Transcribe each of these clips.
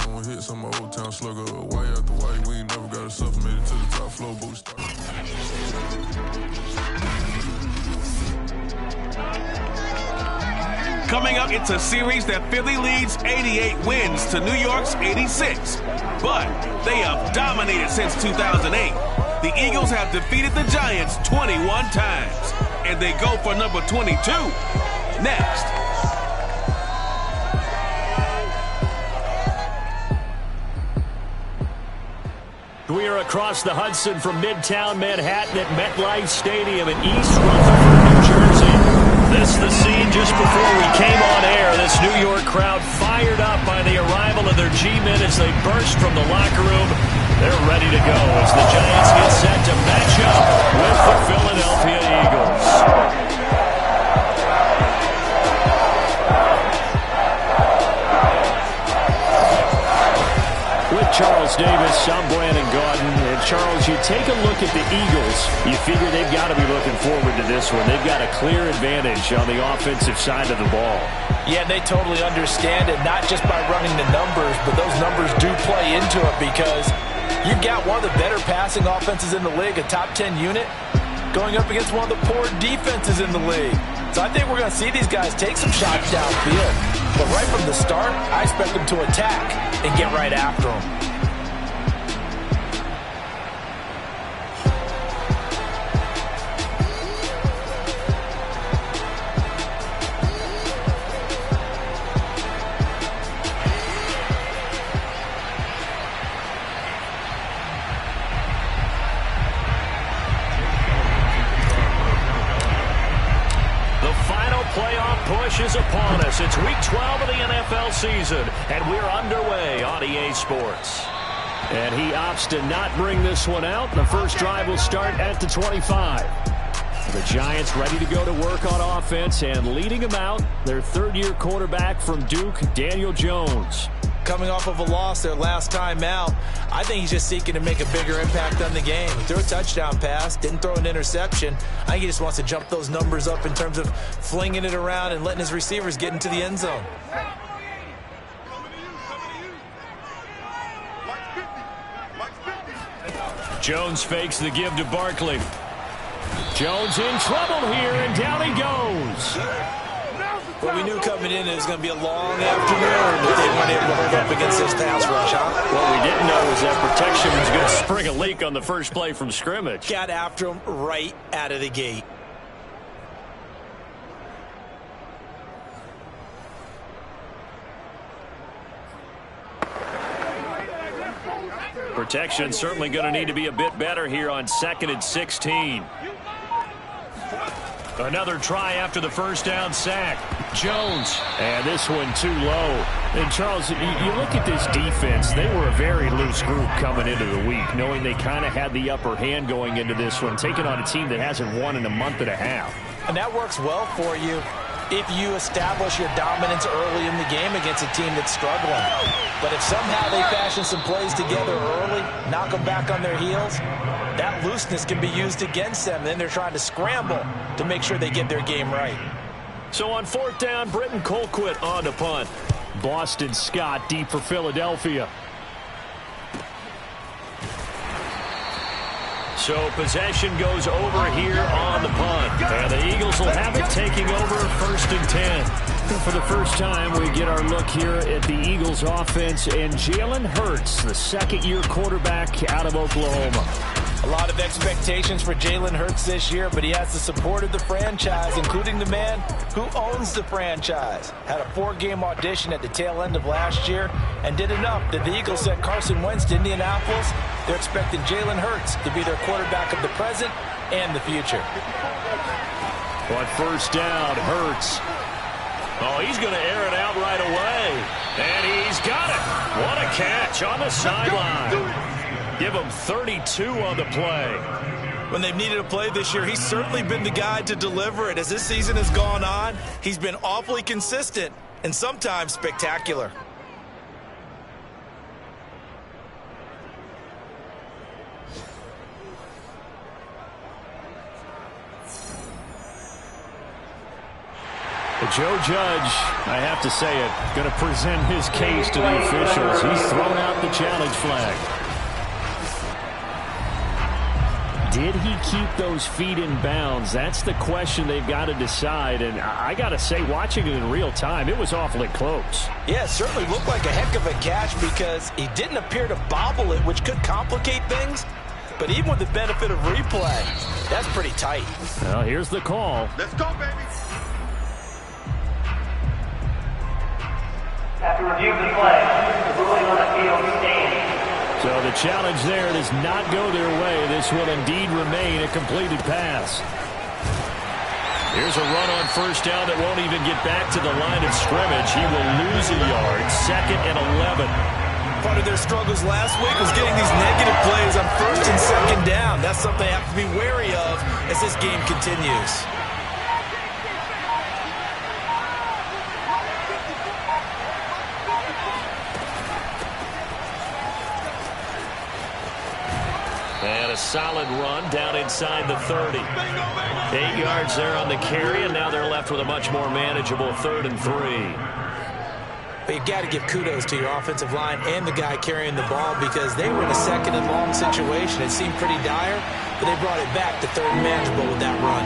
on hits, I'm an old town slugger. Why after why, we ain't never got a suffer, made it to the top floor, but we started. Coming up, it's a series that Philly leads 88 wins to New York's 86. But they have dominated since 2008. The Eagles have defeated the Giants 21 times. And they go for number 22. Next. We are across the Hudson from Midtown Manhattan at MetLife Stadium in East Rutherford, New Jersey. This is the scene just before we came on air. This New York crowd fired up by the arrival of their G-men as they burst from the locker room. They're ready to go as the Giants get set to match up with the Philadelphia Eagles. Charles Davis, I'm Brandon Gaudin. And Charles, you take a look at the Eagles, you figure they've got to be looking forward to this one. They've got a clear advantage on the offensive side of the ball. Yeah, they totally understand it, not just by running the numbers, but those numbers do play into it because you've got one of the better passing offenses in the league, a top 10 unit, going up against one of the poor defenses in the league. So I think we're going to see these guys take some shots downfield. But right from the start, I expect them to attack and get right after them. Is upon us. It's week 12 of the NFL season, and we're underway on EA Sports. And he opts to not bring this one out. The first drive will start at the 25. The Giants ready to go to work on offense, and leading them out, their third-year quarterback from Duke, Daniel Jones. Coming off of a loss their last time out, I think he's just seeking to make a bigger impact on the game. He threw a touchdown pass, didn't throw an interception. I think he just wants to jump those numbers up in terms of flinging it around and letting his receivers get into the end zone. Jones fakes the give to Barkley. Jones in trouble here, and down he goes. Well, we knew coming in it was going to be a long afternoon if they weren't able to hold up against this pass rush, huh? What we didn't know was that protection was going to spring a leak on the first play from scrimmage. Got after him right out of the gate. Protection certainly going to need to be a bit better here on 2nd and 16. Another try after the first down sack. Jones. And this one too low. And Charles, you look at this defense, they were a very loose group coming into the week, knowing they kind of had the upper hand going into this one, taking on a team that hasn't won in a month and a half. And that works well for you if you establish your dominance early in the game against a team that's struggling. But if somehow they fashion some plays together early, knock them back on their heels, that looseness can be used against them. Then they're trying to scramble to make sure they get their game right. So on 4th down, Britton Colquitt on to punt. Boston Scott deep for Philadelphia. So possession goes over here on the punt. And the Eagles will have it taking over 1st and 10. And for the first time, we get our look here at the Eagles offense and Jalen Hurts, the second-year quarterback out of Oklahoma. A lot of expectations for Jalen Hurts this year, but he has the support of the franchise, including the man who owns the franchise. Had a 4-game audition at the tail end of last year and did enough that the Eagles sent Carson Wentz to Indianapolis. They're expecting Jalen Hurts to be their quarterback of the present and the future. On 1st down, Hurts. Oh, he's going to air it out right away. And he's got it. What a catch on the sideline. Give him 32 on the play. When they've needed a play this year, he's certainly been the guy to deliver it. As this season has gone on, he's been awfully consistent and sometimes spectacular. Joe Judge, I have to say it, going to present his case to the officials. He's thrown out the challenge flag. Did he keep those feet in bounds? That's the question they've got to decide. And I got to say, watching it in real time, it was awfully close. Yeah, it certainly looked like a heck of a catch because he didn't appear to bobble it, which could complicate things. But even with the benefit of replay, that's pretty tight. Well, here's the call. Let's go, baby. After reviewing the play, the ruling on the field stands. So the challenge there does not go their way. This will indeed remain a completed pass. Here's a run on first down that won't even get back to the line of scrimmage. He will lose a yard, 2nd and 11. Part of their struggles last week was getting these negative plays on 1st and 2nd down. That's something they have to be wary of as this game continues. And a solid run down inside the 30. 8 yards there on the carry, and now they're left with a much more manageable 3rd and 3. But you've got to give kudos to your offensive line and the guy carrying the ball because they were in a 2nd and long situation. It seemed pretty dire, but they brought it back to 3rd and manageable with that run.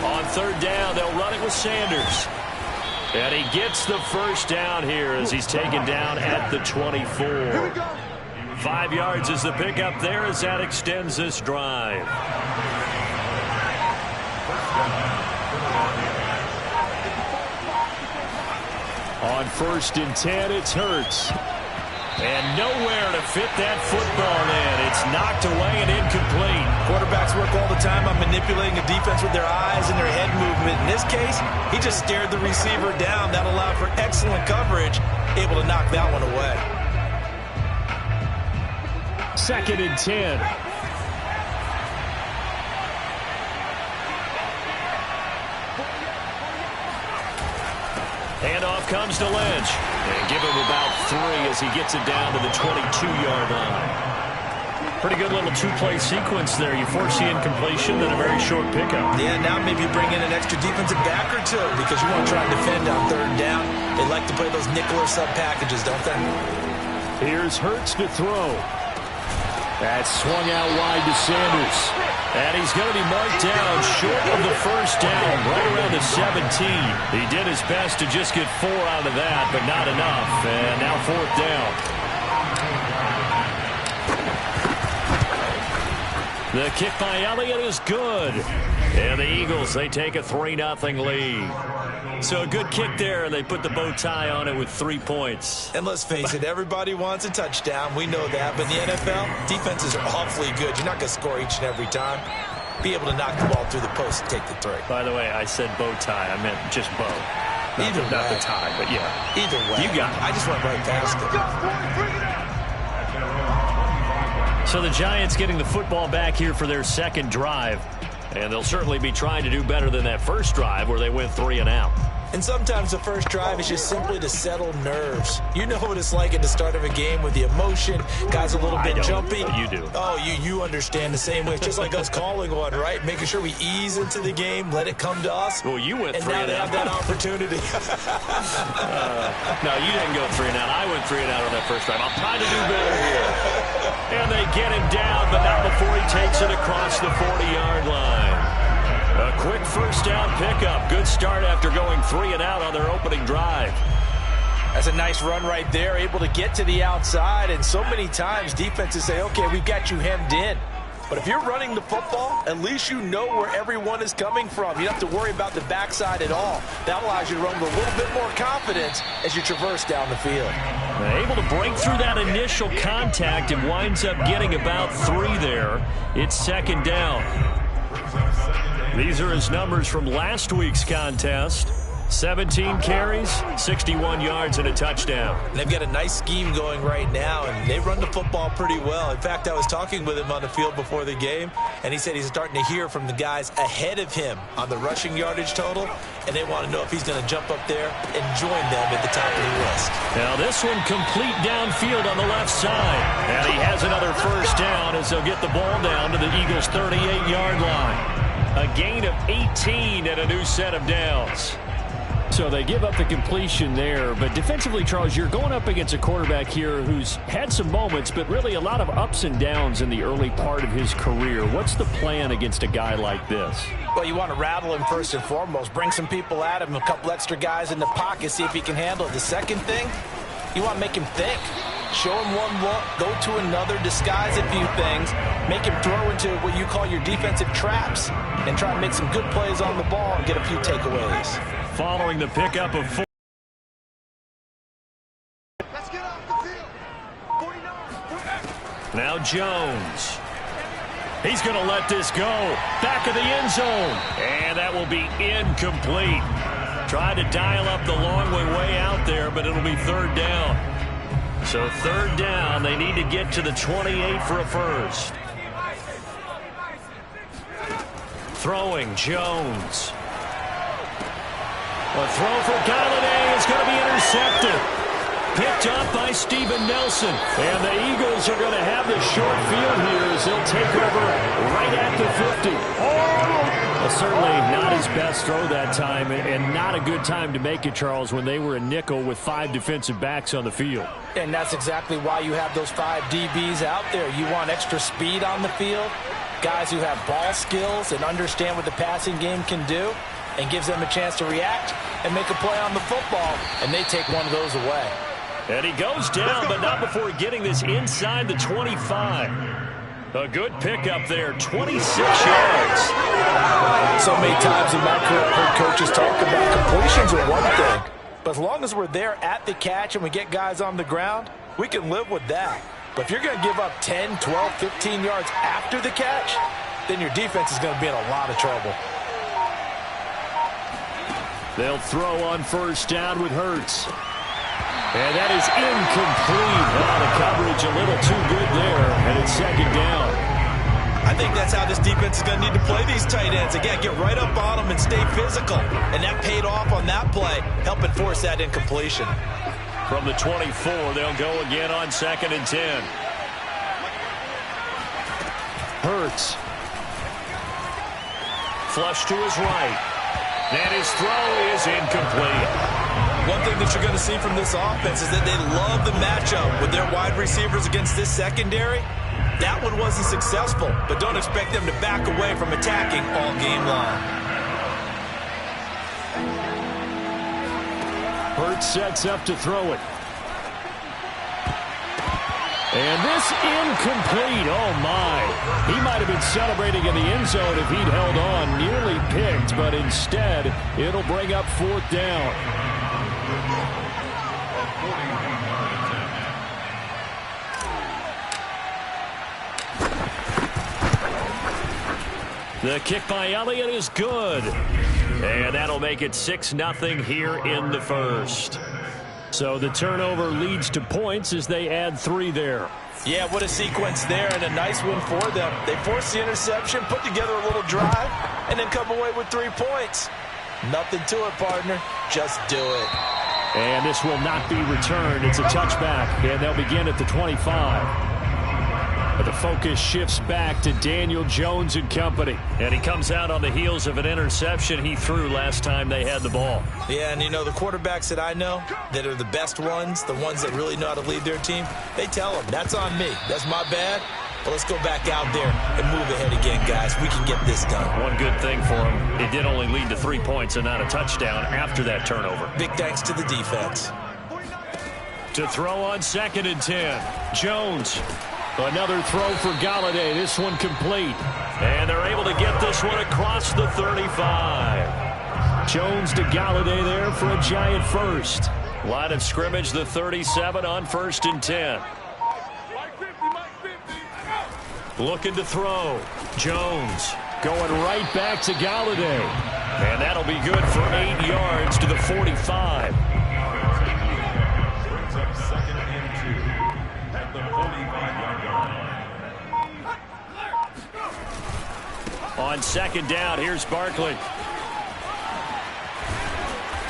On 3rd down, they'll run it with Sanders. And he gets the first down here as he's taken down at the 24. 5 yards is the pickup there as that extends this drive. On 1st and 10, it's Hurts. And nowhere to fit that football in. It's knocked away and incomplete. Quarterbacks work all the time on manipulating a defense with their eyes and their head movement. In this case, he just stared the receiver down. That allowed for excellent coverage, able to knock that one away. 2nd and 10. Handoff comes to Lynch. And give him about 3 as he gets it down to the 22-yard line. Pretty good little 2-play sequence there. You force the incompletion, then a very short pickup. Yeah, now maybe bring in an extra defensive back or two because you want to try and defend on 3rd down. They like to play those nickel or sub packages, don't they? Here's Hurts to throw. That's swung out wide to Sanders. And he's going to be marked down short of the first down, right around the 17. He did his best to just get 4 out of that, but not enough. And now 4th down. The kick by Elliott is good. And the Eagles, they take a 3-0 lead. So a good kick there, and they put the bow tie on it with 3 points. And let's face it, everybody wants a touchdown. We know that. But in the NFL, defenses are awfully good. You're not going to score each and every time. Be able to knock the ball through the post and take the 3. By the way, I said bow tie. I meant just bow. Not the tie, but yeah. Either way. You got it. I just went right past it. So the Giants getting the football back here for their 2nd drive. And they'll certainly be trying to do better than that first drive where they went 3 and out. And sometimes the first drive is just simply to settle nerves. You know what it's like at the start of a game with the emotion. Guys a little bit jumpy. You do. Oh, you understand the same way. It's just like us calling one, right? Making sure we ease into the game, let it come to us. Well, you went 3 and out. And now they have that opportunity. No, you didn't go 3 and out. I went 3 and out on that first drive. I'll try to do better here. And they get him down, but not before he takes it across the 40-yard line. A quick first down pickup. Good start after going 3 and out on their opening drive. That's a nice run right there, able to get to the outside. And so many times defenses say, okay, we've got you hemmed in. But if you're running the football, at least you know where everyone is coming from. You don't have to worry about the backside at all. That allows you to run with a little bit more confidence as you traverse down the field. Able to break through that initial contact and winds up getting about 3 there. It's 2nd down. These are his numbers from last week's contest. 17 carries, 61 yards, and a touchdown. They've got a nice scheme going right now, and they run the football pretty well. In fact, I was talking with him on the field before the game, and he said he's starting to hear from the guys ahead of him on the rushing yardage total, and they want to know if he's going to jump up there and join them at the top of the list. Now this one complete downfield on the left side. And he has another first down as they'll get the ball down to the Eagles' 38-yard line. A gain of 18 and a new set of downs. So they give up the completion there. But defensively, Charles, you're going up against a quarterback here who's had some moments, but really a lot of ups and downs in the early part of his career. What's the plan against a guy like this? Well, you want to rattle him first and foremost. Bring some people at him, a couple extra guys in the pocket, see if he can handle it. The second thing, you want to make him think. Show him one look, go to another, disguise a few things, make him throw into what you call your defensive traps, and try to make some good plays on the ball and get a few takeaways. Following the pickup of 4. Let's get off the field. 49. Now Jones. He's going to let this go. Back of the end zone. And that will be incomplete. Tried to dial up the long way out there, but it'll be third down. So third down, they need to get to the 28 for a first. Throwing, Jones. A throw for Galladay is going to be intercepted. Picked up by Steven Nelson. And the Eagles are going to have the short field here as they'll take over right at the 50. Well, certainly not his best throw that time, and not a good time to make it, Charles, when they were a nickel with 5 defensive backs on the field. And that's exactly why you have those 5 DBs out there. You want extra speed on the field, guys who have ball skills and understand what the passing game can do, and gives them a chance to react and make a play on the football, and they take one of those away. And he goes down, but not before getting this inside the 25. A good pickup there, 26 yards. So many times in my career, I've heard coaches talk about completions are one thing, but as long as we're there at the catch and we get guys on the ground, we can live with that. But if you're going to give up 10, 12, 15 yards after the catch, then your defense is going to be in a lot of trouble. They'll throw on first down with Hurts. And that is incomplete. The coverage a little too good there, and it's second down. I think that's how this defense is going to need to play these tight ends. Again, get right up on them and stay physical. And that paid off on that play, helping force that incompletion. From the 24, they'll go again on second and 10. Hurts. Flush to his right. And his throw is incomplete. One thing that you're going to see from this offense is that they love the matchup with their wide receivers against this secondary. That one wasn't successful, but don't expect them to back away from attacking all game long. Hurts sets up to throw it. And this incomplete. Oh, my. He might have been celebrating in the end zone if he'd held on. Nearly picked, but instead, it'll bring up fourth down. The kick by Elliott is good. And that'll make it 6-0 here in the first. So the turnover leads to points as they add 3 there. Yeah, what a sequence there, and a nice one for them. They forced the interception, put together a little drive, and then come away with 3 points. Nothing to it, partner. Just do it. And this will not be returned. It's a touchback, and they'll begin at the 25. But the focus shifts back to Daniel Jones and company. And he comes out on the heels of an interception he threw last time they had the ball. Yeah, and you know, the quarterbacks that I know that are the best ones, the ones that really know how to lead their team, they tell them, that's on me. That's my bad. But let's go back out there and move ahead again, guys. We can get this done. One good thing for him, it did only lead to 3 points and not a touchdown after that turnover. Big thanks to the defense. To throw on second and 10, Jones. Another throw for Galladay. This one complete. And they're able to get this one across the 35. Jones to Galladay there for a giant first. Line of scrimmage, the 37 on first and 10. Looking to throw. Jones going right back to Galladay. And that'll be good for 8 yards to the 45. Brings up second and 2 at the 45-yard line. On second down, here's Barkley.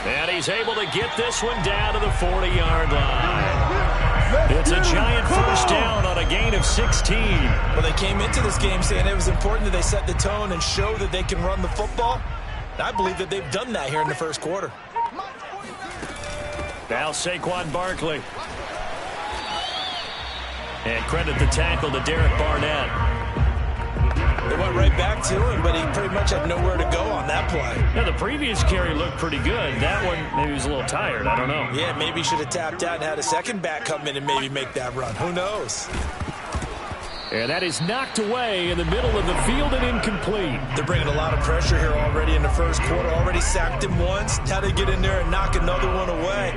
And he's able to get this one down to the 40-yard line. It's a giant first down on a gain of 16. Well, they came into this game saying it was important that they set the tone and show that they can run the football. And I believe that they've done that here in the first quarter. Now Saquon Barkley. And credit the tackle to Derek Barnett. They went right back to him, but he pretty much had nowhere to go on that play. Yeah, the previous carry looked pretty good. That one, maybe he was a little tired. I don't know. Yeah, maybe he should have tapped out and had a second back come in and maybe make that run. Who knows? And that is knocked away in the middle of the field and incomplete. They're bringing a lot of pressure here already in the first quarter. Already sacked him once. Now they get in there and knock another one away.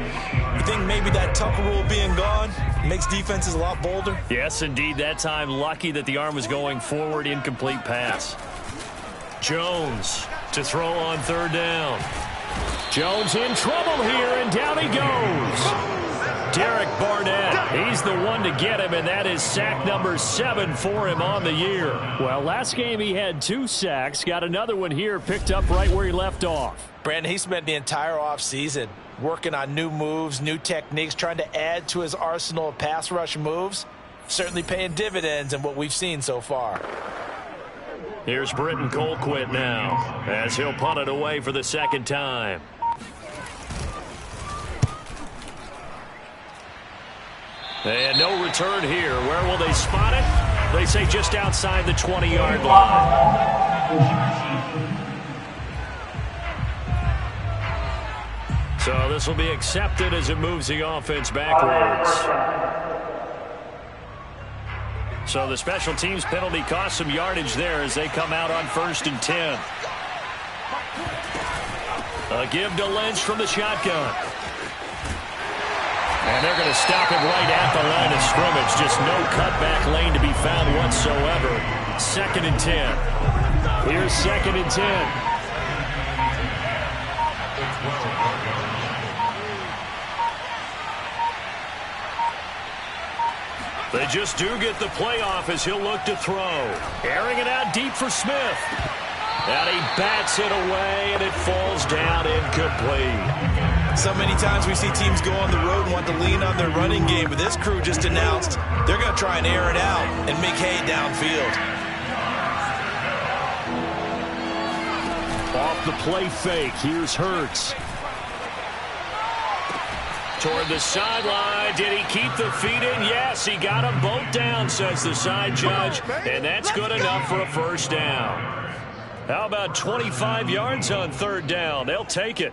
You think maybe that Tucker rule being gone makes defenses a lot bolder? Yes, indeed. That time, lucky that the arm was going forward. Incomplete pass. Jones to throw on third down. Jones in trouble here, and down he goes. Derek Barnett, he's the one to get him, and that is sack number 7 for him on the year. Well, last game he had 2 sacks. Got another one here, picked up right where he left off. Brandon, he spent the entire offseason working on new moves, new techniques, trying to add to his arsenal of pass rush moves. Certainly paying dividends in what we've seen so far. Here's Britton Colquitt now, as he'll punt it away for the second time. And no return here. Where will they spot it? They say just outside the 20-yard line. So this will be accepted as it moves the offense backwards. So the special teams penalty cost some yardage there as they come out on 1st and 10. A give to Lynch from the shotgun. And they're going to stop it right at the line of scrimmage. Just no cutback lane to be found whatsoever. 2nd and 10. Here's 2nd and 10. They just do get the playoff as he'll look to throw. Airing it out deep for Smith. And he bats it away, and it falls down incomplete. So many times we see teams go on the road and want to lean on their running game, but this crew just announced they're going to try and air it out and make hay downfield. Off the play fake, here's Hurts. Toward the sideline, did he keep the feet in? Yes, he got them both down, says the side judge, and that's good enough for a first down. How about 25 yards on 3rd down? They'll take it.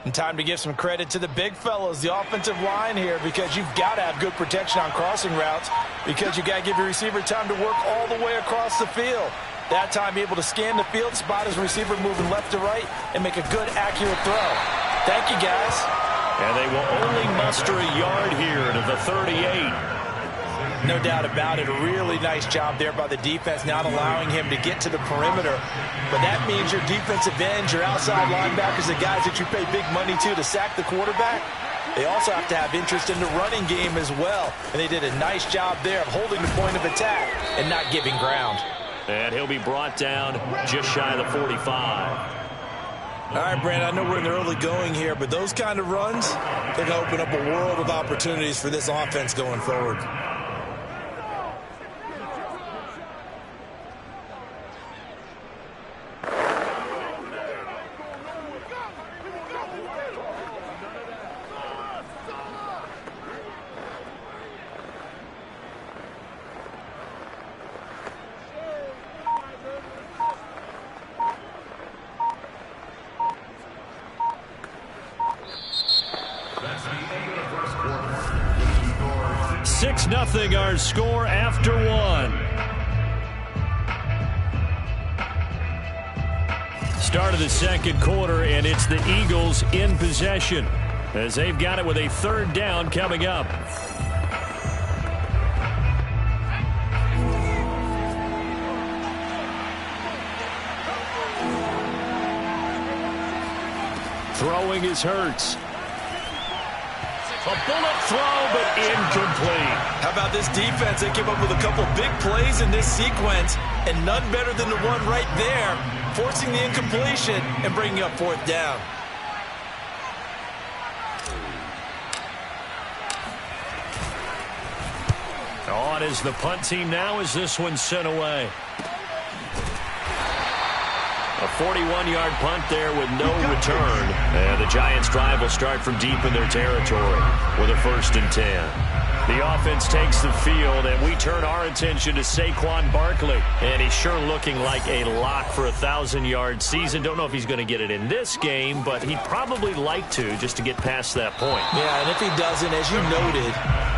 And time to give some credit to the big fellows, the offensive line here, because you've got to have good protection on crossing routes, because you've got to give your receiver time to work all the way across the field. That time, be able to scan the field, spot his receiver moving left to right, and make a good, accurate throw. Thank you, guys. And they will only muster a yard here to the 38. No doubt about it. A really nice job there by the defense, not allowing him to get to the perimeter. But that means your defensive ends, your outside linebackers, the guys that you pay big money to sack the quarterback, they also have to have interest in the running game as well. And they did a nice job there of holding the point of attack and not giving ground. And he'll be brought down just shy of the 45. All right, Brandon, I know we're in the early going here, but those kind of runs, they're going to open up a world of opportunities for this offense going forward. Nothing our score after 1. Start of the second quarter, and it's the Eagles in possession as they've got it with a 3rd down coming up. Throwing is Hurts. A bullet throw, but incomplete. How about this defense? They came up with a couple big plays in this sequence, and none better than the one right there, forcing the incompletion and bringing up 4th down. On is the punt team now as this one's sent away. A 41-yard punt there with no return. And the Giants' drive will start from deep in their territory with a 1st and 10. The offense takes the field, and we turn our attention to Saquon Barkley. And he's sure looking like a lock for a 1,000-yard season. Don't know if he's going to get it in this game, but he'd probably like to just to get past that point. Yeah, and if he doesn't, as you noted,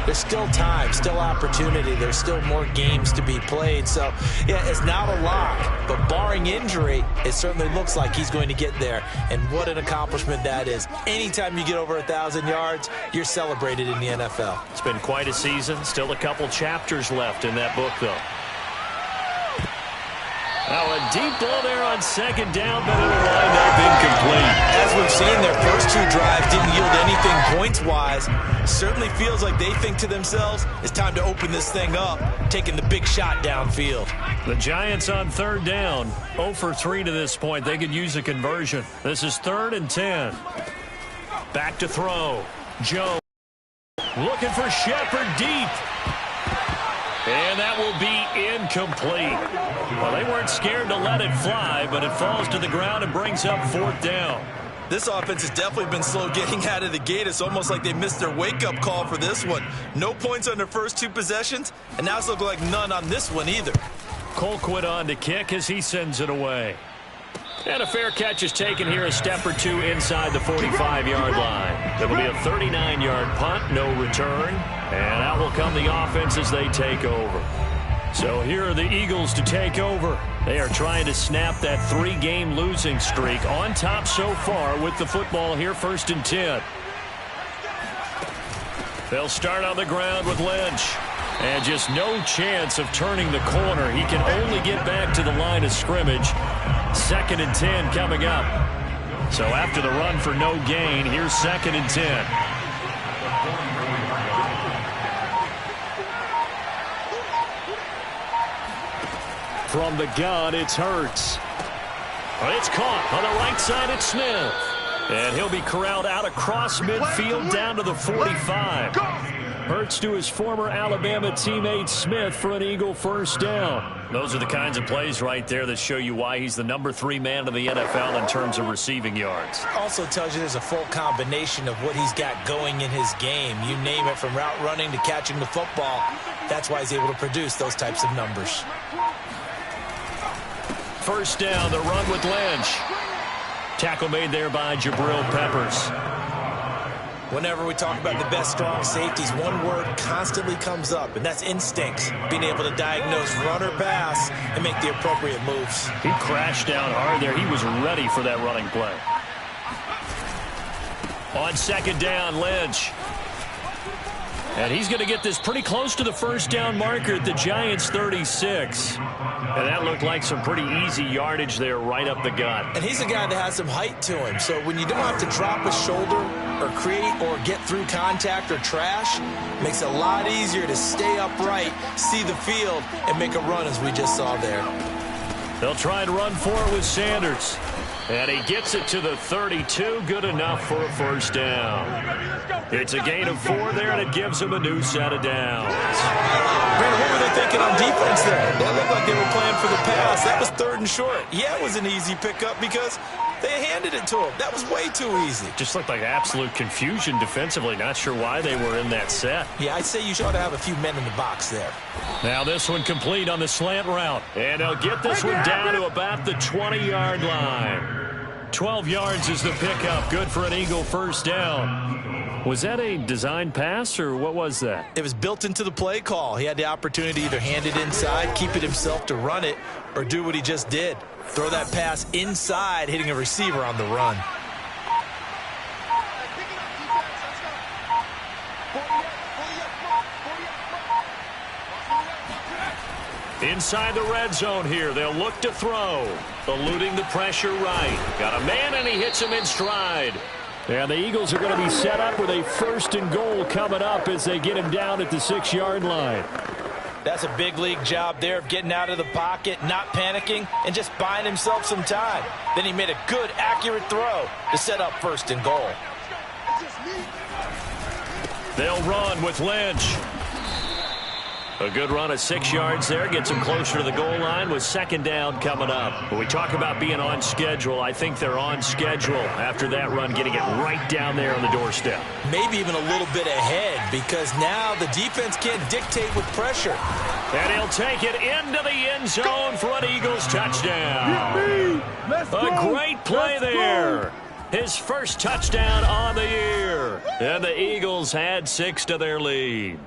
there's still time, still opportunity. There's still more games to be played. So, yeah, it's not a lock, but barring injury, it certainly looks like he's going to get there. And what an accomplishment that is. Anytime you get over 1,000 yards, you're celebrated in the NFL. It's been quite a season. Still a couple chapters left in that book, though. Now a deep ball there on 2nd down, but it'll wind up incomplete. As we've seen, their first 2 drives didn't yield anything points-wise. Certainly feels like they think to themselves, it's time to open this thing up, taking the big shot downfield. The Giants on 3rd down, 0 for 3 to this point. They could use a conversion. This is 3rd and 10. Back to throw. Joe looking for Shepard deep. And that will be incomplete. Well, they weren't scared to let it fly, but it falls to the ground and brings up 4th down. This offense has definitely been slow getting out of the gate. It's almost like they missed their wake-up call for this one. No points on their first 2 possessions, and now it's looking like none on this one either. Colquitt on to kick as he sends it away. And a fair catch is taken here, a step or 2 inside the 45-yard line. It'll be a 39-yard punt, no return. And out will come the offense as they take over. So here are the Eagles to take over. They are trying to snap that 3-game losing streak. On top so far with the football here, 1st and 10. They'll start on the ground with Lynch. And just no chance of turning the corner. He can only get back to the line of scrimmage. 2nd and 10 coming up. So after the run for no gain, here's 2nd and 10. From the gun, it's Hurts. It's caught on the right side. It's Smith. And he'll be corralled out across midfield down to the 45. Hurts to his former Alabama teammate Smith for an Eagle 1st down. Those are the kinds of plays right there that show you why he's the number 3 man in the NFL in terms of receiving yards. Also tells you there's a full combination of what he's got going in his game. You name it, from route running to catching the football. That's why he's able to produce those types of numbers. 1st down, the run with Lynch. Tackle made there by Jabril Peppers. Whenever we talk about the best strong safeties, one word constantly comes up, and that's instincts. Being able to diagnose run or pass and make the appropriate moves. He crashed down hard there. He was ready for that running play. On 2nd down, Lynch. And he's going to get this pretty close to the 1st down marker at the Giants' 36. And that looked like some pretty easy yardage there right up the gut. And he's a guy that has some height to him. So when you don't have to drop a shoulder or create or get through contact or trash, it makes it a lot easier to stay upright, see the field, and make a run as we just saw there. They'll try and run for it with Sanders. And he gets it to the 32. Good enough for a 1st down. It's a gain of 4 there, and it gives him a new set of downs. Brandon, what were they thinking on defense there? That looked like they were playing for the pass. That was 3rd and short. Yeah, it was an easy pickup because they handed it to him. That was way too easy. Just looked like absolute confusion defensively. Not sure why they were in that set. Yeah, I'd say you should have a few men in the box there. Now this one complete on the slant route. And he'll get this one down to about the 20-yard line. 12 yards is the pickup. Good for an Eagle 1st down. Was that a design pass, or what was that? It was built into the play call. He had the opportunity to either hand it inside, keep it himself to run it, or do what he just did. Throw that pass inside, hitting a receiver on the run. Inside the red zone here, they'll look to throw. Eluding the pressure right. Got a man, and he hits him in stride. And the Eagles are going to be set up with a 1st and goal coming up as they get him down at the 6-yard line. That's a big league job there of getting out of the pocket, not panicking, and just buying himself some time. Then he made a good, accurate throw to set up 1st and goal. They'll run with Lynch. A good run of 6 yards there. Gets them closer to the goal line with second down coming up. When we talk about being on schedule, I think they're on schedule after that run, getting it right down there on the doorstep. Maybe even a little bit ahead, because now the defense can't dictate with pressure. And he'll take it into the end zone for an Eagles touchdown. A great play there. His first touchdown on the year. And the Eagles add 6 to their lead.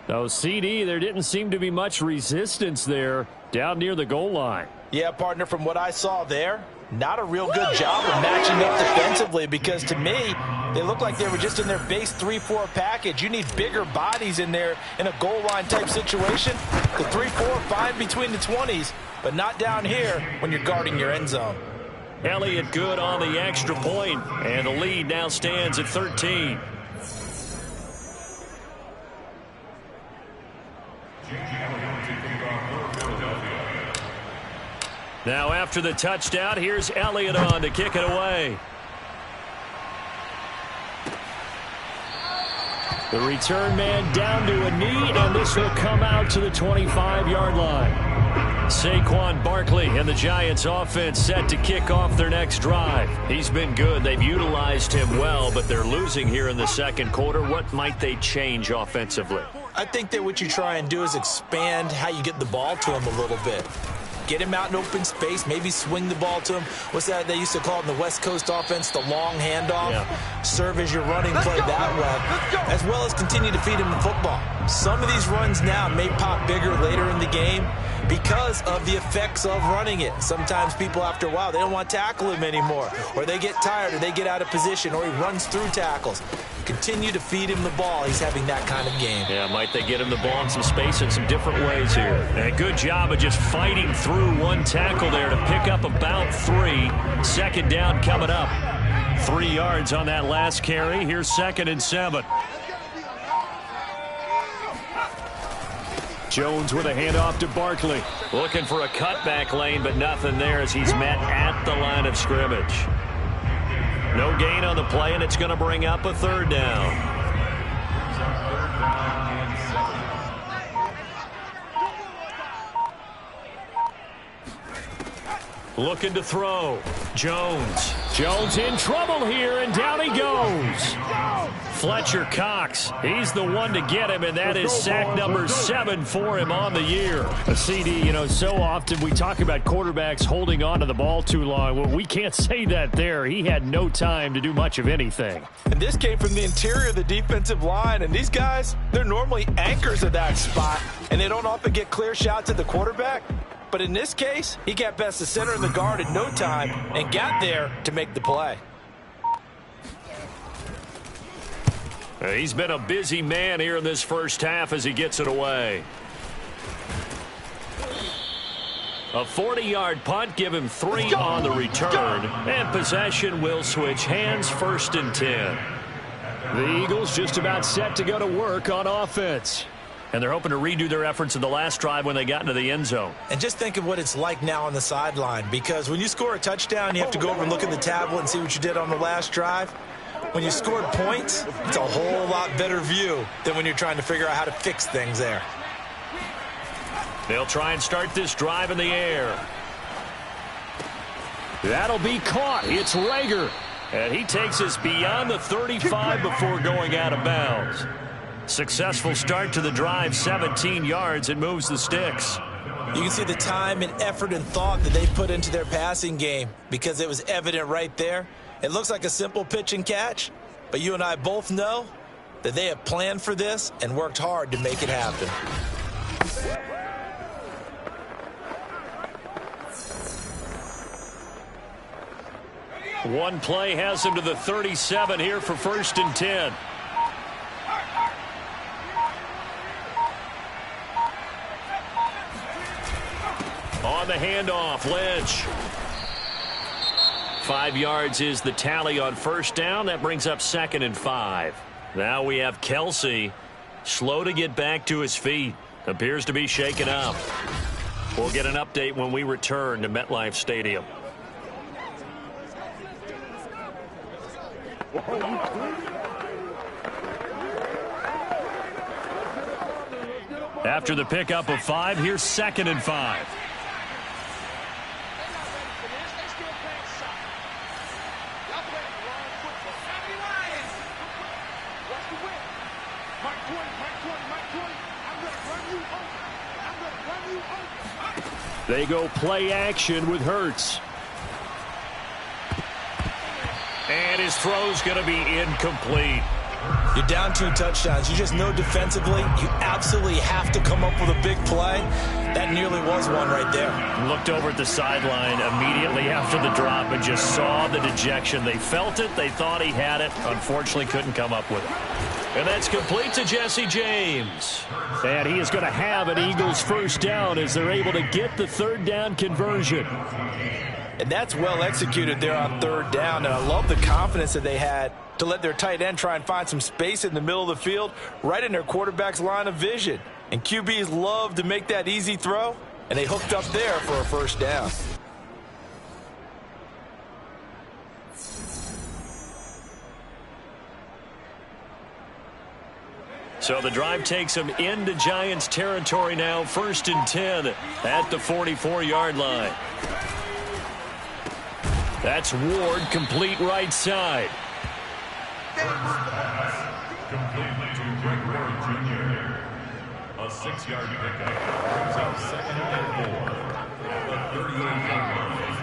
No, CD, there didn't seem to be much resistance there down near the goal line. Yeah, partner, from what I saw there, not a real good job of matching up defensively, because to me, they look like they were just in their base 3-4 package. You need bigger bodies in there in a goal line type situation. The 3-4 fine between the 20s, but not down here when you're guarding your end zone. Elliott good on the extra point, and the lead now stands at 13. Now after the touchdown, here's Elliott on to kick it away. The return man down to a knee, and this will come out to the 25-yard line. Saquon Barkley and the Giants offense set to kick off their next drive. He's been good. They've utilized him well, but they're losing here in the second quarter. What might they change offensively? I think that what you try and do is expand how you get the ball to him a little bit. Get him out in open space, maybe swing the ball to him. What's that they used to call it in the West Coast offense, the long handoff? Yeah. Serve as your running play that way, as well as continue to feed him the football. Some of these runs now may pop bigger later in the game because of the effects of running it. Sometimes people, after a while, they don't want to tackle him anymore, or they get tired, or they get out of position, or he runs through tackles. Continue to feed him the ball. He's having that kind of game. Yeah, might they get him the ball in some space in some different ways here. And a good job of just fighting through one tackle there to pick up about 3. Second down coming up. 3 yards on that last carry. Here's 2nd and 7. Jones with a handoff to Barkley. Looking for a cutback lane, but nothing there as he's met at the line of scrimmage. No gain on the play, and it's going to bring up a 3rd down. Looking to throw. Jones. Jones in trouble here, and down he goes. Fletcher Cox. He's the one to get him, and that is sack number 7 for him on the year. A CD, you know, so often we talk about quarterbacks holding on to the ball too long. Well, we can't say that there. He had no time to do much of anything. And this came from the interior of the defensive line, and these guys, they're normally anchors of that spot, and they don't often get clear shots at the quarterback. But in this case, he got past the center of the guard in no time and got there to make the play. He's been a busy man here in this first half as he gets it away. A 40-yard punt, give him 3 on the return, and possession will switch hands, 1st and 10. The Eagles just about set to go to work on offense. And they're hoping to redo their efforts in the last drive when they got into the end zone. And just think of what it's like now on the sideline, because when you score a touchdown, you have to go over and look at the tablet and see what you did on the last drive. When you scored points, it's a whole lot better view than when you're trying to figure out how to fix things there. They'll try and start this drive in the air. That'll be caught. It's Rager. And he takes us beyond the 35 before going out of bounds. Successful start to the drive, 17 yards. It moves the sticks. You can see the time and effort and thought that they put into their passing game because it was evident right there. It looks like a simple pitch and catch, but you and I both know that they have planned for this and worked hard to make it happen. One play has him to the 37 here for 1st and 10. On the handoff, Lynch. 5 yards is the tally on 1st down. That brings up 2nd and 5. Now we have Kelsey, slow to get back to his feet. Appears to be shaken up. We'll get an update when we return to MetLife Stadium. After the pickup of 5, here's 2nd and 5. They go play action with Hurts. And his throw's going to be incomplete. You're down 2 touchdowns. You just know defensively you absolutely have to come up with a big play. That nearly was one right there. Looked over at the sideline immediately after the drop and just saw the dejection. They felt it. They thought he had it. Unfortunately, couldn't come up with it. And that's complete to Jesse James. And he is going to have an Eagles first down as they're able to get the 3rd down conversion. And that's well executed there on 3rd down. And I love the confidence that they had to let their tight end try and find some space in the middle of the field, right in their quarterback's line of vision. And QBs love to make that easy throw, and they hooked up there for a first down. So the drive takes them into Giants territory now, 1st and 10 at the 44-yard line. That's Ward, complete right side. Complete to Greg Ward Jr. A 6-yard pickup. So 2nd and 4 at the 38-yard line.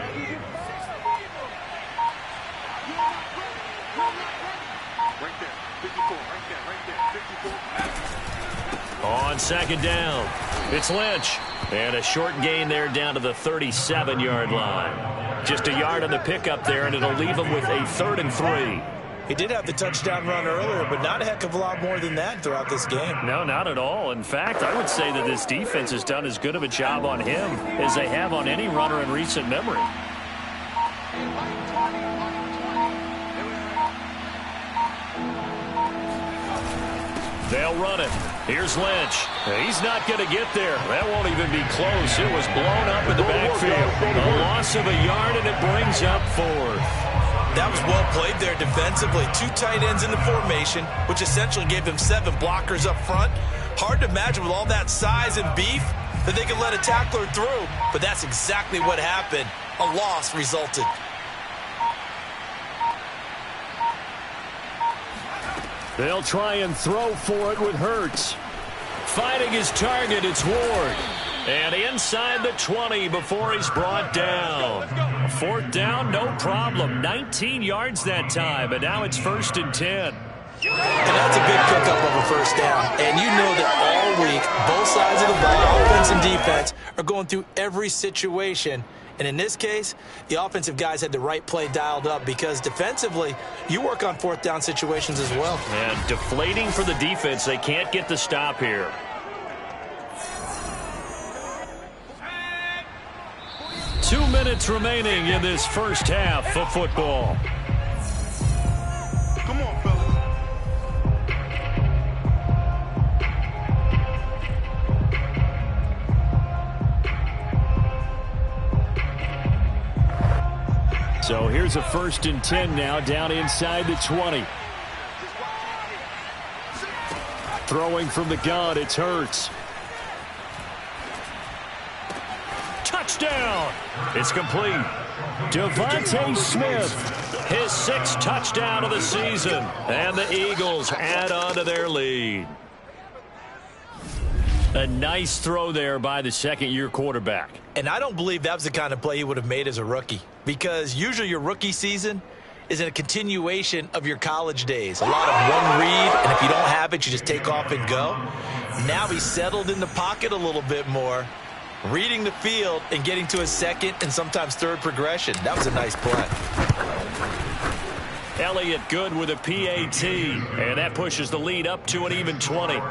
Right there. 54. Right there. 54. On 2nd down, it's Lynch. And a short gain there down to the 37-yard line. Just a yard on the pickup there, and it'll leave him with a 3rd and 3. He did have the touchdown run earlier, but not a heck of a lot more than that throughout this game. No, not at all. In fact, I would say that this defense has done as good of a job on him as they have on any runner in recent memory. They'll run it. Here's Lynch. He's not going to get there. That won't even be close. It was blown up in the backfield. A loss of a yard, and it brings up 4th. That was well played there defensively. 2 tight ends in the formation, which essentially gave them 7 blockers up front. Hard to imagine with all that size and beef that they could let a tackler through, but that's exactly what happened. A loss resulted. They'll try and throw for it with Hurts. Fighting his target, it's Ward. And inside the 20 before he's brought down. 4th down, no problem. 19 yards that time, and now it's 1st and 10. And that's a big pickup of a first down. And you know that all week, both sides of the ball, offense and defense, are going through every situation. And in this case, the offensive guys had the right play dialed up because defensively, you work on 4th down situations as well. And deflating for the defense. They can't get the stop here. Two minutes remaining in this first half of football. Come on, fellas. So here's a 1st and 10 now, down inside the 20. Throwing from the gun, it's Hurts. Touchdown! It's complete. Devontae Smith, his 6th touchdown of the season. And the Eagles add on to their lead. A nice throw there by the 2nd-year quarterback. And I don't believe that was the kind of play he would have made as a rookie, because usually your rookie season is a continuation of your college days. A lot of one read, and if you don't have it, you just take off and go. Now he's settled in the pocket a little bit more, reading the field and getting to his 2nd and sometimes 3rd progression. That was a nice play. Elliott good with a PAT, and that pushes the lead up to an even 20.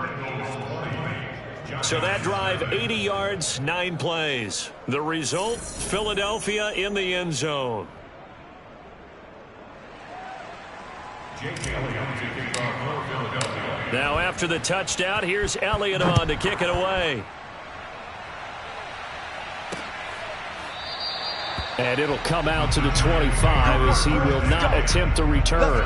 So that drive, 80 yards, 9 plays. The result, Philadelphia in the end zone. Now after the touchdown, here's Elliott on to kick it away. And it'll come out to the 25 as he will not attempt a return.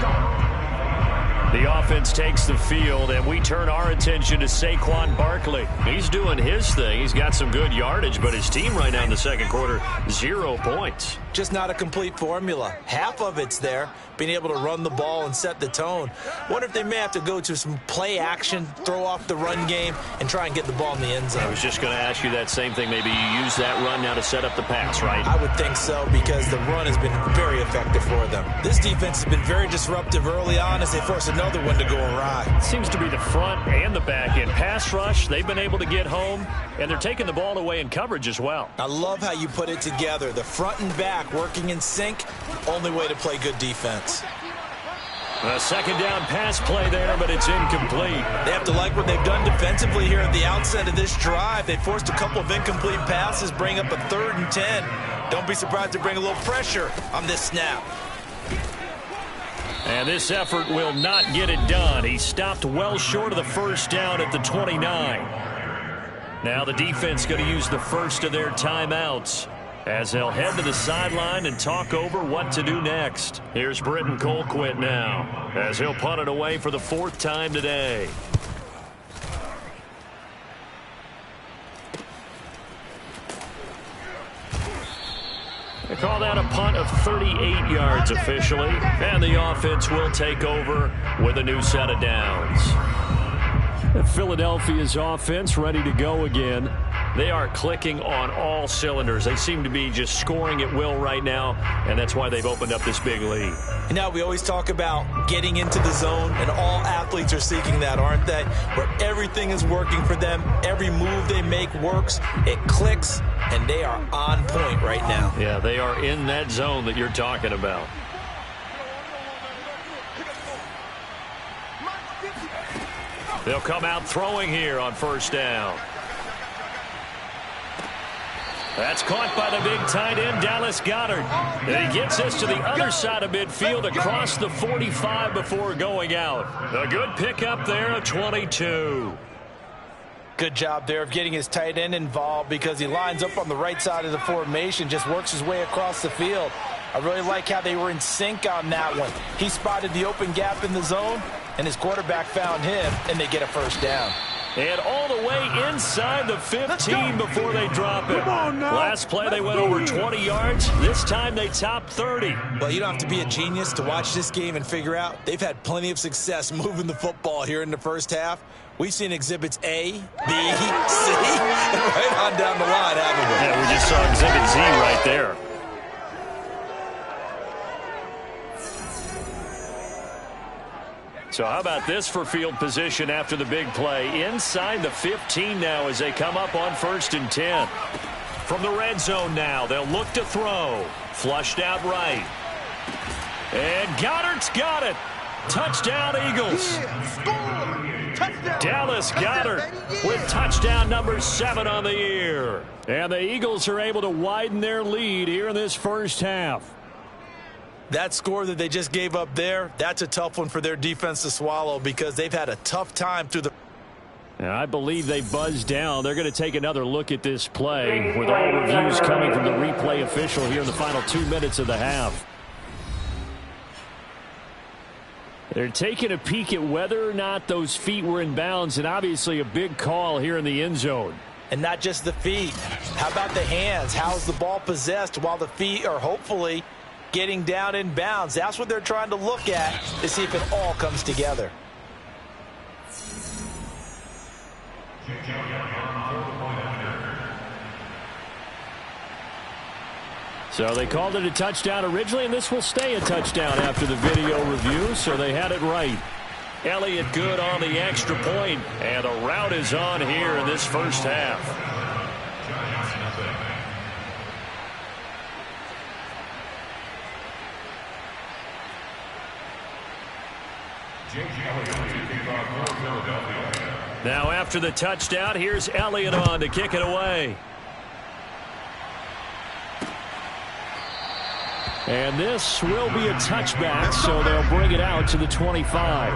The offense takes the field, and we turn our attention to Saquon Barkley. He's doing his thing. He's got some good yardage, but his team right now in the second quarter, 0 points. Just not a complete formula. Half of it's there, being able to run the ball and set the tone. Wonder if they may have to go to some play action, throw off the run game, and try and get the ball in the end zone. I was just going to ask you that same thing. Maybe you use that run now to set up the pass, right? I would think so, because the run has been very effective for them. This defense has been very disruptive early on as they force another one to go awry. Seems to be the front and the back end. Pass rush, they've been able to get home, and they're taking the ball away in coverage as well. I love how you put it together. The front and back working in sync, only way to play good defense. A second down pass play there, but it's incomplete. They have to like what they've done defensively here at the outset of this drive. They forced a couple of incomplete passes, bring up a 3rd and 10. Don't be surprised to bring a little pressure on this snap. And this effort will not get it done. He stopped well short of the first down at the 29. Now the defense going to use the first of their timeouts as they'll head to the sideline and talk over what to do next. Here's Britton Colquitt now as he'll punt it away for the 4th time today. They call that a punt of 38 yards officially, and the offense will take over with a new set of downs. Philadelphia's offense ready to go again. They are clicking on all cylinders. They seem to be just scoring at will right now, and that's why they've opened up this big lead. And now we always talk about getting into the zone, and all athletes are seeking that, aren't they? Where everything is working for them, every move they make works, it clicks, and they are on point right now. Yeah, they are in that zone that you're talking about. They'll come out throwing here on first down. That's caught by the big tight end, Dallas Goedert. And he gets us to the other side of midfield across the 45 before going out. A good pickup there of 22. Good job there of getting his tight end involved because he lines up on the right side of the formation, just works his way across the field. I really like how they were in sync on that one. He spotted the open gap in the zone, and his quarterback found him, and they get a first down. And all the way inside the 15 before they drop it. Last play they went over 20 yards. This time they top 30. Well, you don't have to be a genius to watch this game and figure out they've had plenty of success moving the football here in the first half. We've seen exhibits A, B, C, and right on down the line, haven't we? Yeah, we just saw exhibit Z right there. So how about this for field position after the big play? Inside the 15 now as they come up on 1st and 10. From the red zone now, they'll look to throw. Flushed out right. And Goddard's got it. Touchdown, Eagles. Dallas Goedert with touchdown number 7 on the year. And the Eagles are able to widen their lead here in this first half. That score that they just gave up there, that's a tough one for their defense to swallow because they've had a tough time through the... And I believe they buzzed down. They're going to take another look at this play with all reviews coming from the replay official here in the final 2 minutes of the half. They're taking a peek at whether or not those feet were in bounds, and obviously a big call here in the end zone. And not just the feet. How about the hands? How's the ball possessed while the feet are hopefully getting down in bounds? That's what they're trying to look at to see if it all comes together. So they called it a touchdown originally, and this will stay a touchdown after the video review, so they had it right. Elliott good on the extra point, and the route is on here in this first half. Now after the touchdown, here's Elliott on to kick it away. And this will be a touchback, so they'll bring it out to the 25.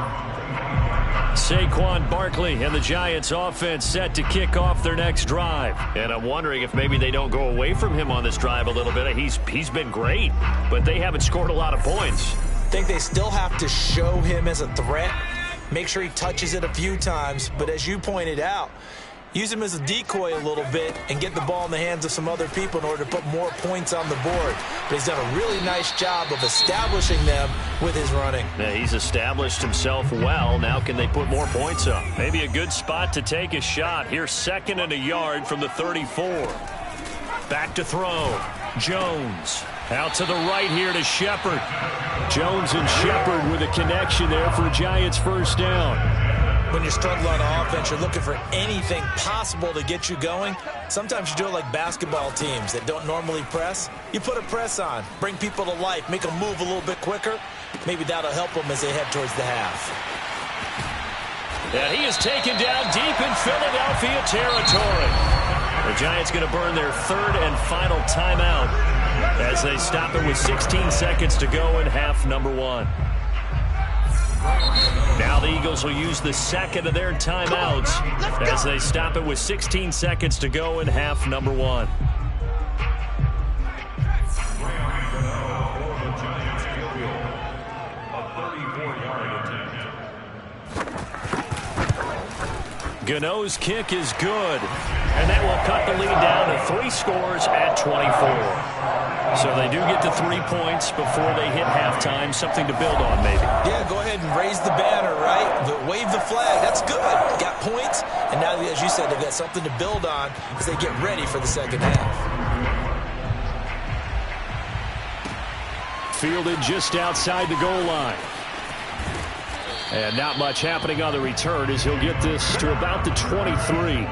Saquon Barkley and the Giants offense set to kick off their next drive. And I'm wondering if maybe they don't go away from him on this drive a little bit. He's been great, but they haven't scored a lot of points. think they still have to show him as a threat, make sure he touches it a few times, but as you pointed out, use him as a decoy a little bit and get the ball in the hands of some other people in order to put more points on the board. But he's done a really nice job of establishing them with his running. Yeah, he's established himself well. Now can they put more points up? Maybe a good spot to take a shot. Here's 2nd and a yard from the 34. Back to throw. Jones. Out to the right here to Shepard. Jones and Shepard with a connection there for Giants first down. When you're struggling on offense, you're looking for anything possible to get you going. Sometimes you do it like basketball teams that don't normally press. You put a press on, bring people to life, make them move a little bit quicker. Maybe that'll help them as they head towards the half. And he is taken down deep in Philadelphia territory. The Giants going to burn their 3rd and final timeout as they stop it with 16 seconds to go in half number 1. Now the Eagles will use the 2nd of their timeouts as they stop it with 16 seconds to go in half number 1. Gano's kick is good, and that will cut the lead down to 3 scores at 24. So they do get to 3 points before they hit halftime, something to build on maybe. Yeah, go ahead and raise the banner, right? Wave the flag. That's good. Got points, and now, as you said, they've got something to build on as they get ready for the second half. Fielded just outside the goal line. And not much happening on the return as he'll get this to about the 23.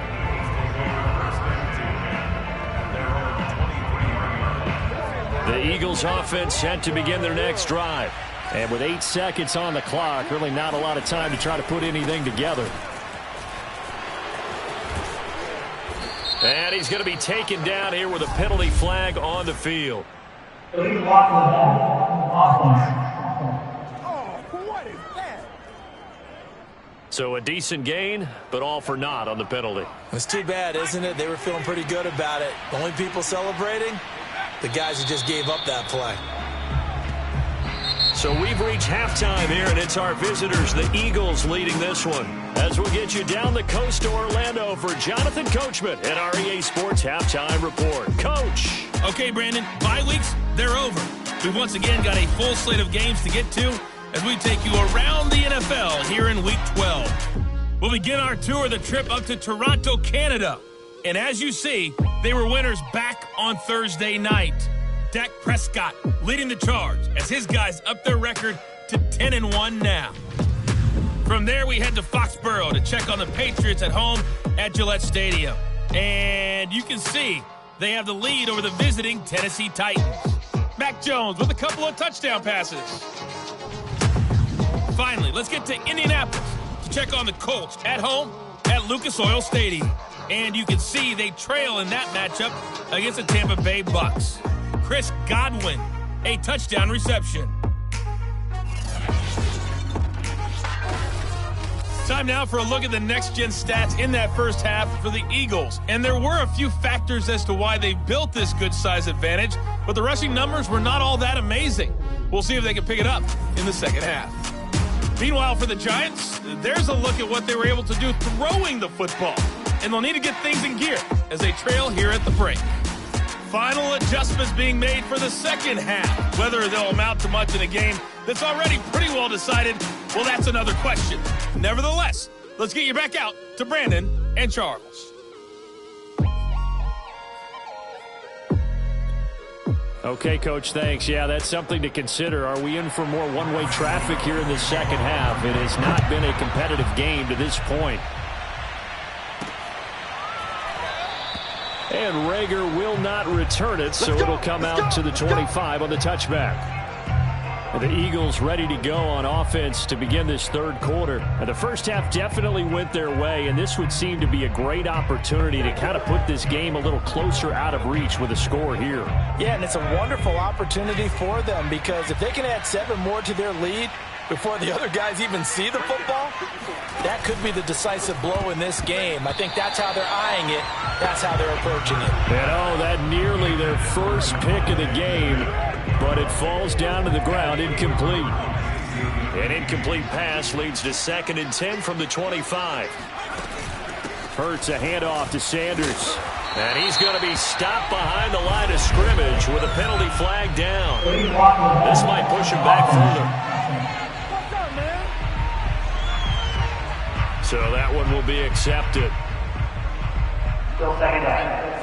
The Eagles offense set to begin their next drive. And with 8 seconds on the clock, really not a lot of time to try to put anything together. And he's going to be taken down here with a penalty flag on the field. So a decent gain, but all for naught on the penalty. It's too bad, isn't it? They were feeling pretty good about it. The only people celebrating, the guys who just gave up that play. So we've reached halftime here, and it's our visitors, the Eagles, leading this one. As we'll get you down the coast to Orlando for Jonathan Coachman at our EA Sports Halftime Report. Coach. Okay, Brandon, bye weeks, they're over. We've once again got a full slate of games to get to as we take you around the NFL here in Week 12. We'll begin our tour of the trip up to Toronto, Canada. And as you see, they were winners back on Thursday night. Dak Prescott leading the charge as his guys up their record to 10-1 now. From there, we head to Foxborough to check on the Patriots at home at Gillette Stadium. And you can see they have the lead over the visiting Tennessee Titans. Mac Jones with a couple of touchdown passes. Finally, let's get to Indianapolis to check on the Colts at home at Lucas Oil Stadium. And you can see they trail in that matchup against the Tampa Bay Bucks. Chris Godwin, a touchdown reception. Time now for a look at the next-gen stats in that first half for the Eagles. And there were a few factors as to why they built this good size advantage, but the rushing numbers were not all that amazing. We'll see if they can pick it up in the second half. Meanwhile, for the Giants, there's a look at what they were able to do throwing the football. And they'll need to get things in gear as they trail here at the break. Final adjustments being made for the second half. Whether they'll amount to much in a game that's already pretty well decided, well, that's another question. Nevertheless, let's get you back out to Brandon and Charles. Okay, Coach, thanks. Yeah, that's something to consider. Are we in for more one-way traffic here in the second half? It has not been a competitive game to this point. And Rager will not return it, so it'll come out to the 25 on the touchback. The Eagles ready to go on offense to begin this third quarter. And the first half definitely went their way, and this would seem to be a great opportunity to kind of put this game a little closer out of reach with a score here. Yeah, and it's a wonderful opportunity for them because if they can add 7 more to their lead before the other guys even see the football, that could be the decisive blow in this game. I think that's how they're eyeing it. That's how they're approaching it. And oh, that nearly their first pick of the game. but it falls down to the ground incomplete. An incomplete pass leads to 2nd and 10 from the 25. Hurts a handoff to Sanders. And he's going to be stopped behind the line of scrimmage with a penalty flag down. This might push him back further. So that one will be accepted. Still 2nd down.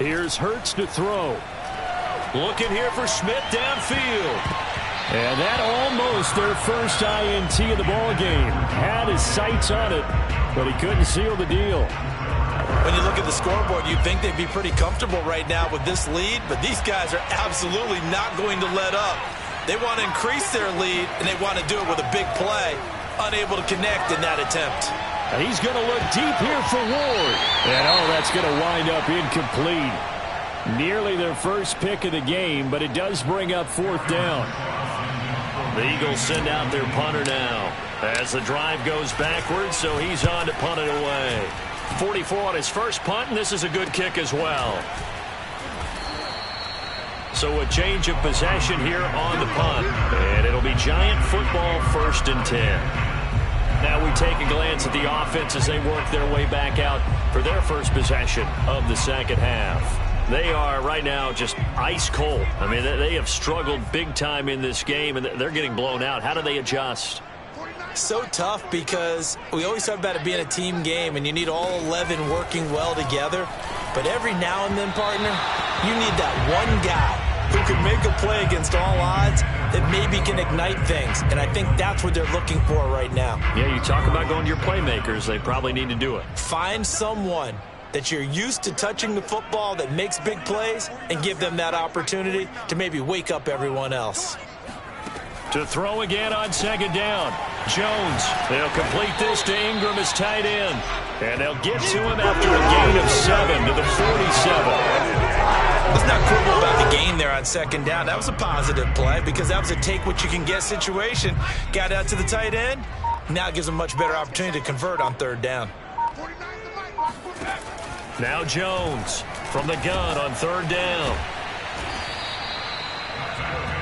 Here's Hurts to throw. Looking here for Smith downfield. And that almost their first INT of the ball game. Had his sights on it, but he couldn't seal the deal. When you look at the scoreboard, you'd think they'd be pretty comfortable right now with this lead, but these guys are absolutely not going to let up. They want to increase their lead, and they want to do it with a big play. Unable to connect in that attempt. And he's going to look deep here for Ward. And, that's going to wind up incomplete. Nearly their first pick of the game, but it does bring up 4th down. The Eagles send out their punter now as the drive goes backwards, so he's on to punt it away. 44 on his first punt, and this is a good kick as well. So a change of possession here on the punt. And it'll be Giant football 1st and 10. Now we take a glance at the offense as they work their way back out for their first possession of the second half. They are right now just ice cold. I mean, they have struggled big time in this game, and they're getting blown out. How do they adjust? So tough because we always talk about it being a team game, and you need all 11 working well together. But every now and then, partner, you need that one guy who can make a play against all odds that maybe can ignite things. And I think that's what they're looking for right now. Yeah, you talk about going to your playmakers. They probably need to do it. Find someone that you're used to touching the football that makes big plays and give them that opportunity to maybe wake up everyone else. To throw again on 2nd down. Jones, they'll complete this to Ingram as tight end. And they'll get to him after a gain of 7 to the 47. Let's not quibble about the gain there on 2nd down. That was a positive play because that was a take-what-you-can-get situation. Got out to the tight end. Now it gives them a much better opportunity to convert on 3rd down. Now Jones from the gun on 3rd down.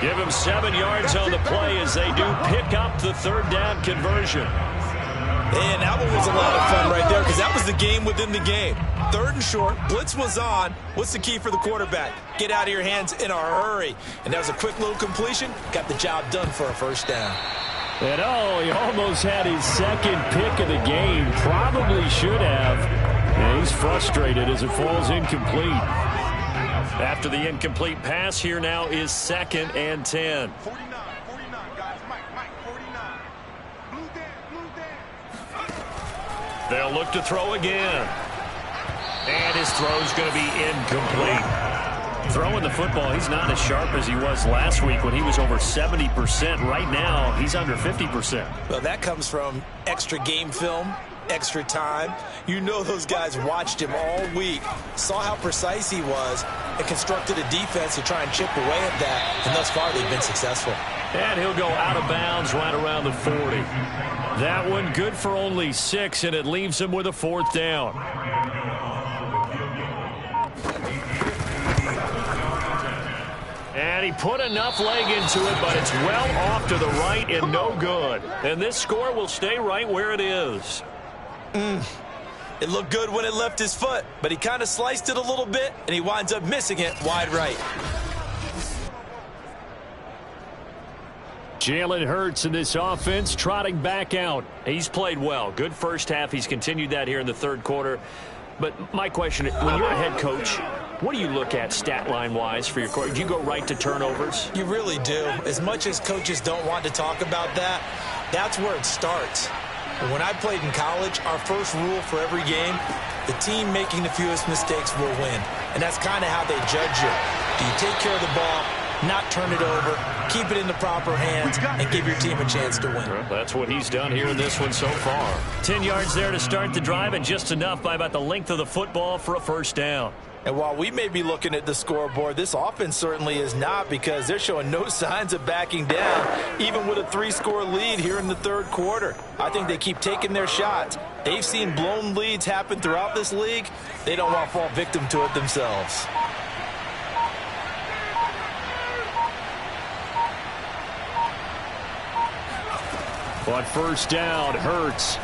Give him 7 yards on the play as they do pick up the 3rd down conversion. And that one was a lot of fun right there because that was the game within the game. 3rd and short, blitz was on. What's the key for the quarterback? Get out of your hands in a hurry. And that was a quick little completion. Got the job done for a 1st down. And he almost had his 2nd pick of the game. Probably should have. And he's frustrated as it falls incomplete. After the incomplete pass, here now is 2nd and 10. 49, guys. Mike, 49. Blue Dan. They'll look to throw again. And his throw's going to be incomplete. Throwing the football, he's not as sharp as he was last week when he was over 70%. Right now, he's under 50%. Well, that comes from extra game film, extra time. You know those guys watched him all week, saw how precise he was, and constructed a defense to try and chip away at that. And thus far, they've been successful. And he'll go out of bounds right around the 40. That one good for only 6, and it leaves him with a 4th down. And he put enough leg into it, but it's well off to the right and no good. And this score will stay right where it is. It looked good when it left his foot, but he kind of sliced it a little bit, and he winds up missing it wide right. Jalen Hurts in this offense trotting back out. He's played well. Good first half. He's continued that here in the 3rd quarter. But my question, when you're a head coach, what do you look at stat line-wise for your quarterback? Do you go right to turnovers? You really do. As much as coaches don't want to talk about that, that's where it starts. When I played in college, our first rule for every game, the team making the fewest mistakes will win. And that's kind of how they judge you. Do you take care of the ball, not turn it over, keep it in the proper hands, and give your team a chance to win? Well, that's what he's done here in this one so far. 10 yards there to start the drive, and just enough by about the length of the football for a first down. And while we may be looking at the scoreboard, this offense certainly is not, because they're showing no signs of backing down, even with a 3-score lead here in the third quarter. I think they keep taking their shots. They've seen blown leads happen throughout this league. They don't want to fall victim to it themselves. On first down, Hurts.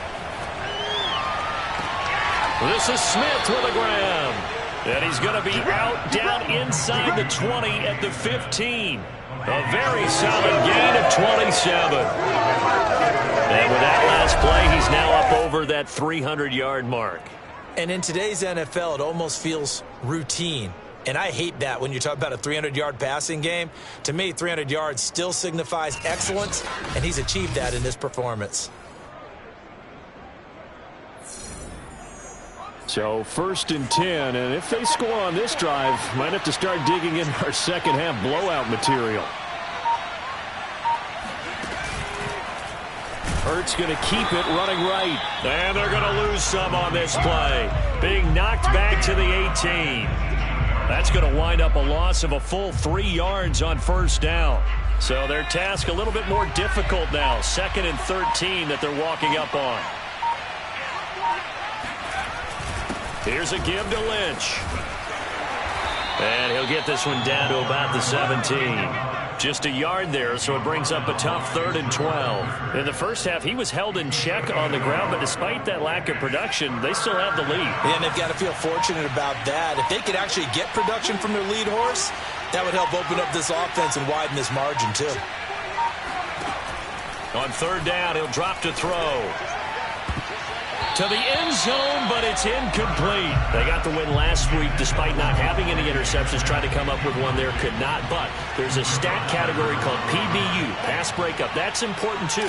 This is Smith with a grab. And he's going to be out down inside the 20 at the 15. A very solid gain of 27. And with that last play, he's now up over that 300-yard mark. And in today's NFL, it almost feels routine. And I hate that when you talk about a 300-yard passing game. To me, 300 yards still signifies excellence, and he's achieved that in this performance. So first and 10, and if they score on this drive, might have to start digging in our second half blowout material. Hurts going to keep it running right. And they're going to lose some on this play. Being knocked back to the 18. That's going to wind up a loss of a full 3 yards on first down. So their task a little bit more difficult now. 2nd and 13 that they're walking up on. Here's a give to Lynch. And he'll get this one down to about the 17. Just a yard there, so it brings up a tough 3rd and 12. In the first half, he was held in check on the ground, but despite that lack of production, they still have the lead. And they've got to feel fortunate about that. If they could actually get production from their lead horse, that would help open up this offense and widen this margin, too. On 3rd down, he'll drop to throw. To the end zone, but it's incomplete. They got the win last week despite not having any interceptions. Tried to come up with one there, could not. But there's a stat category called PBU, pass breakup. That's important too,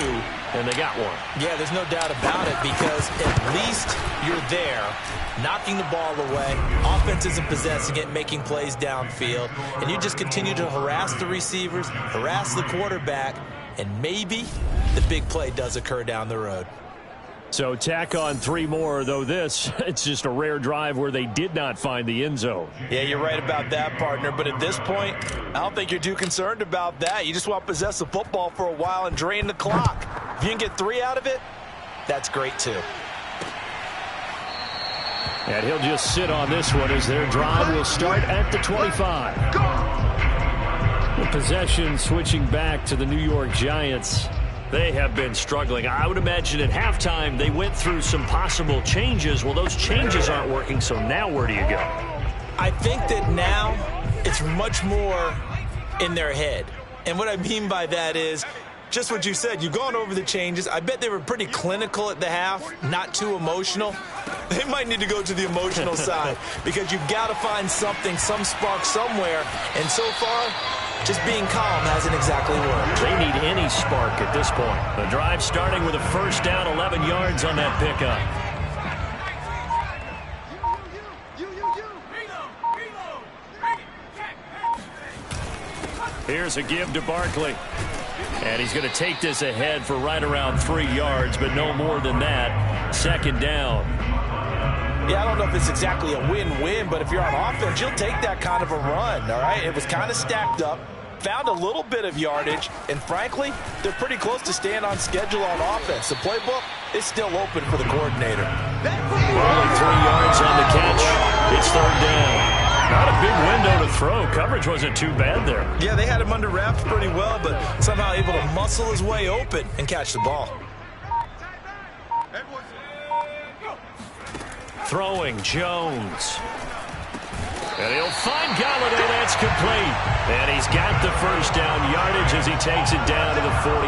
and they got one. Yeah, there's no doubt about it, because at least you're there, knocking the ball away. Offense isn't possessing it, making plays downfield. And you just continue to harass the receivers, harass the quarterback, and maybe the big play does occur down the road. So tack on 3 more, though it's just a rare drive where they did not find the end zone. Yeah, you're right about that, partner. But at this point, I don't think you're too concerned about that. You just want to possess the football for a while and drain the clock. If you can get 3 out of it, that's great too. And he'll just sit on this one as their drive will start at the 25. The possession switching back to the New York Giants. They have been struggling. I would imagine at halftime they went through some possible changes. Well, those changes aren't working, so now where do you go? I think that now it's much more in their head. And what I mean by that is just what you said. You've gone over the changes. I bet they were pretty clinical at the half, not too emotional. They might need to go to the emotional side, because you've got to find something, some spark somewhere. And so far, just being calm hasn't exactly worked. They need any spark at this point. The drive starting with a first down, 11 yards on that pickup. Here's a give to Barkley. And he's going to take this ahead for right around 3 yards, but no more than that. 2nd down. Yeah, I don't know if it's exactly a win-win, but if you're on offense, you'll take that kind of a run, all right? It was kind of stacked up, found a little bit of yardage, and frankly, they're pretty close to staying on schedule on offense. The playbook is still open for the coordinator. Only 3 yards on the catch. It's 3rd down. Not a big window to throw. Coverage wasn't too bad there. Yeah, they had him under wraps pretty well, but somehow able to muscle his way open and catch the ball. Throwing Jones. And he'll find Galladay. That's complete. And he's got the first down yardage as he takes it down to the 49.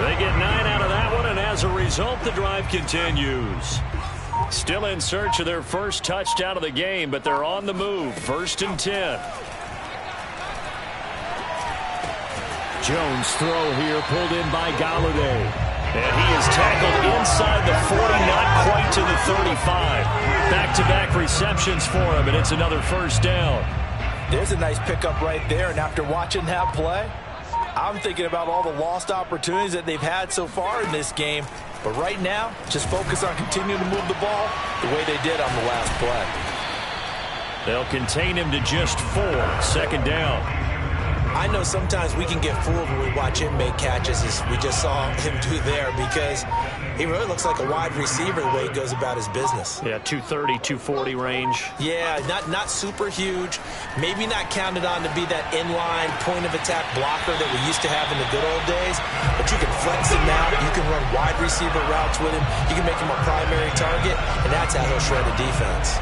They get 9 out of that one, and as a result, the drive continues. Still in search of their first touchdown of the game, but they're on the move. 1st and 10. Jones throw here pulled in by Galladay. And he is tackled inside the 40, not quite to the 35. Back-to-back receptions for him, and it's another first down. There's a nice pickup right there, and after watching that play, I'm thinking about all the lost opportunities that they've had so far in this game. But right now, just focus on continuing to move the ball the way they did on the last play. They'll contain him to just 4. Second down. I know sometimes we can get fooled when we watch him make catches, as we just saw him do there, because he really looks like a wide receiver the way he goes about his business. Yeah, 230, 240 range. Yeah, not super huge. Maybe not counted on to be that inline point-of-attack blocker that we used to have in the good old days, but you can flex him out. You can run wide receiver routes with him. You can make him a primary target, and that's how he'll shred a defense.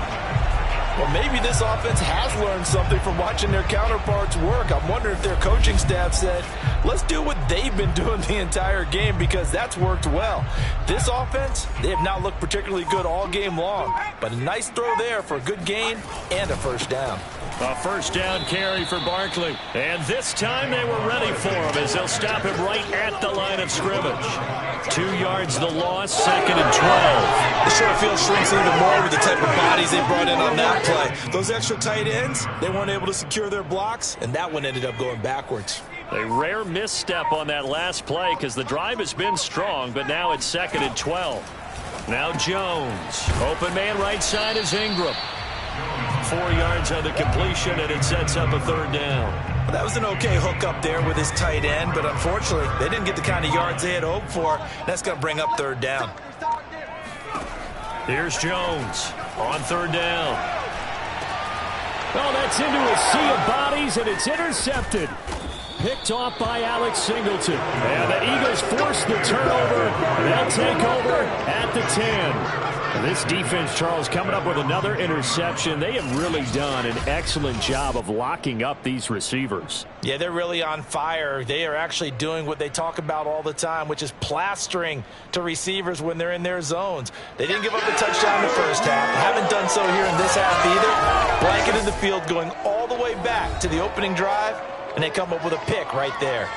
Well, maybe this offense has learned something from watching their counterparts work. I'm wondering if their coaching staff said, let's do what they've been doing the entire game, because that's worked well. This offense, they have not looked particularly good all game long, but a nice throw there for a good gain and a first down. A first down carry for Barkley. And this time they were ready for him as they'll stop him right at the line of scrimmage. 2 yards the loss, 2nd and 12. The short field shrinks even more with the type of bodies they brought in on that play. Those extra tight ends, they weren't able to secure their blocks, and that one ended up going backwards. A rare misstep on that last play because the drive has been strong, but now it's 2nd and 12. Now Jones. Open man right side is Ingram. 4 yards on the completion, and it sets up a third down. Well, that was an okay hook up there with his tight end, but unfortunately, they didn't get the kind of yards they had hoped for. That's going to bring up third down. Here's Jones on third down. Oh, that's into a sea of bodies, and it's intercepted. Picked off by Alex Singleton. And the Eagles force the turnover. They'll take over at the 10. This defense, Charles, coming up with another interception. They have really done an excellent job of locking up these receivers. Yeah, they're really on fire. They are actually doing what they talk about all the time, which is plastering to receivers when they're in their zones. They didn't give up a touchdown in the first half. Haven't done so here in this half either. Blanket in the field going all the way back to the opening drive, and they come up with a pick right there.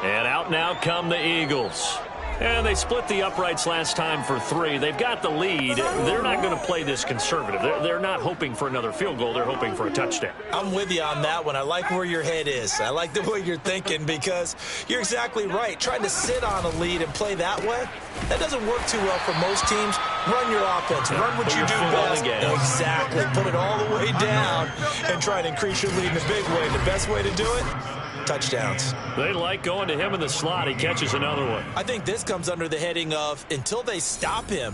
And out now come the Eagles. And they split the uprights last time for 3. They've got the lead. They're not going to play this conservative. They're not hoping for another field goal. They're hoping for a touchdown. I'm with you on that one. I like where your head is. I like the way you're thinking, because you're exactly right. Trying to sit on a lead and play that way, that doesn't work too well for most teams. Run your offense. Run what you do best. Exactly. Put it all the way down and try and increase your lead in a big way. The best way to do it? Touchdowns. They like going to him in the slot. He catches another one. I think this comes under the heading of, until they stop him,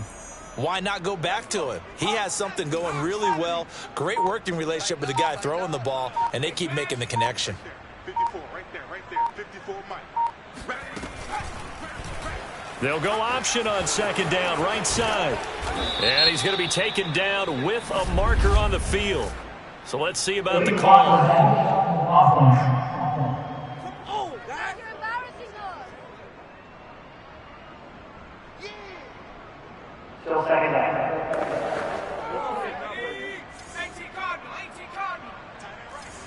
why not go back to him? He has something going really well. Great working relationship with the guy throwing the ball, and they keep making the connection. 54, right there, 54, Mike. They'll go option on second down, right side. And he's going to be taken down with a marker on the field. So let's see about the call. Still second down.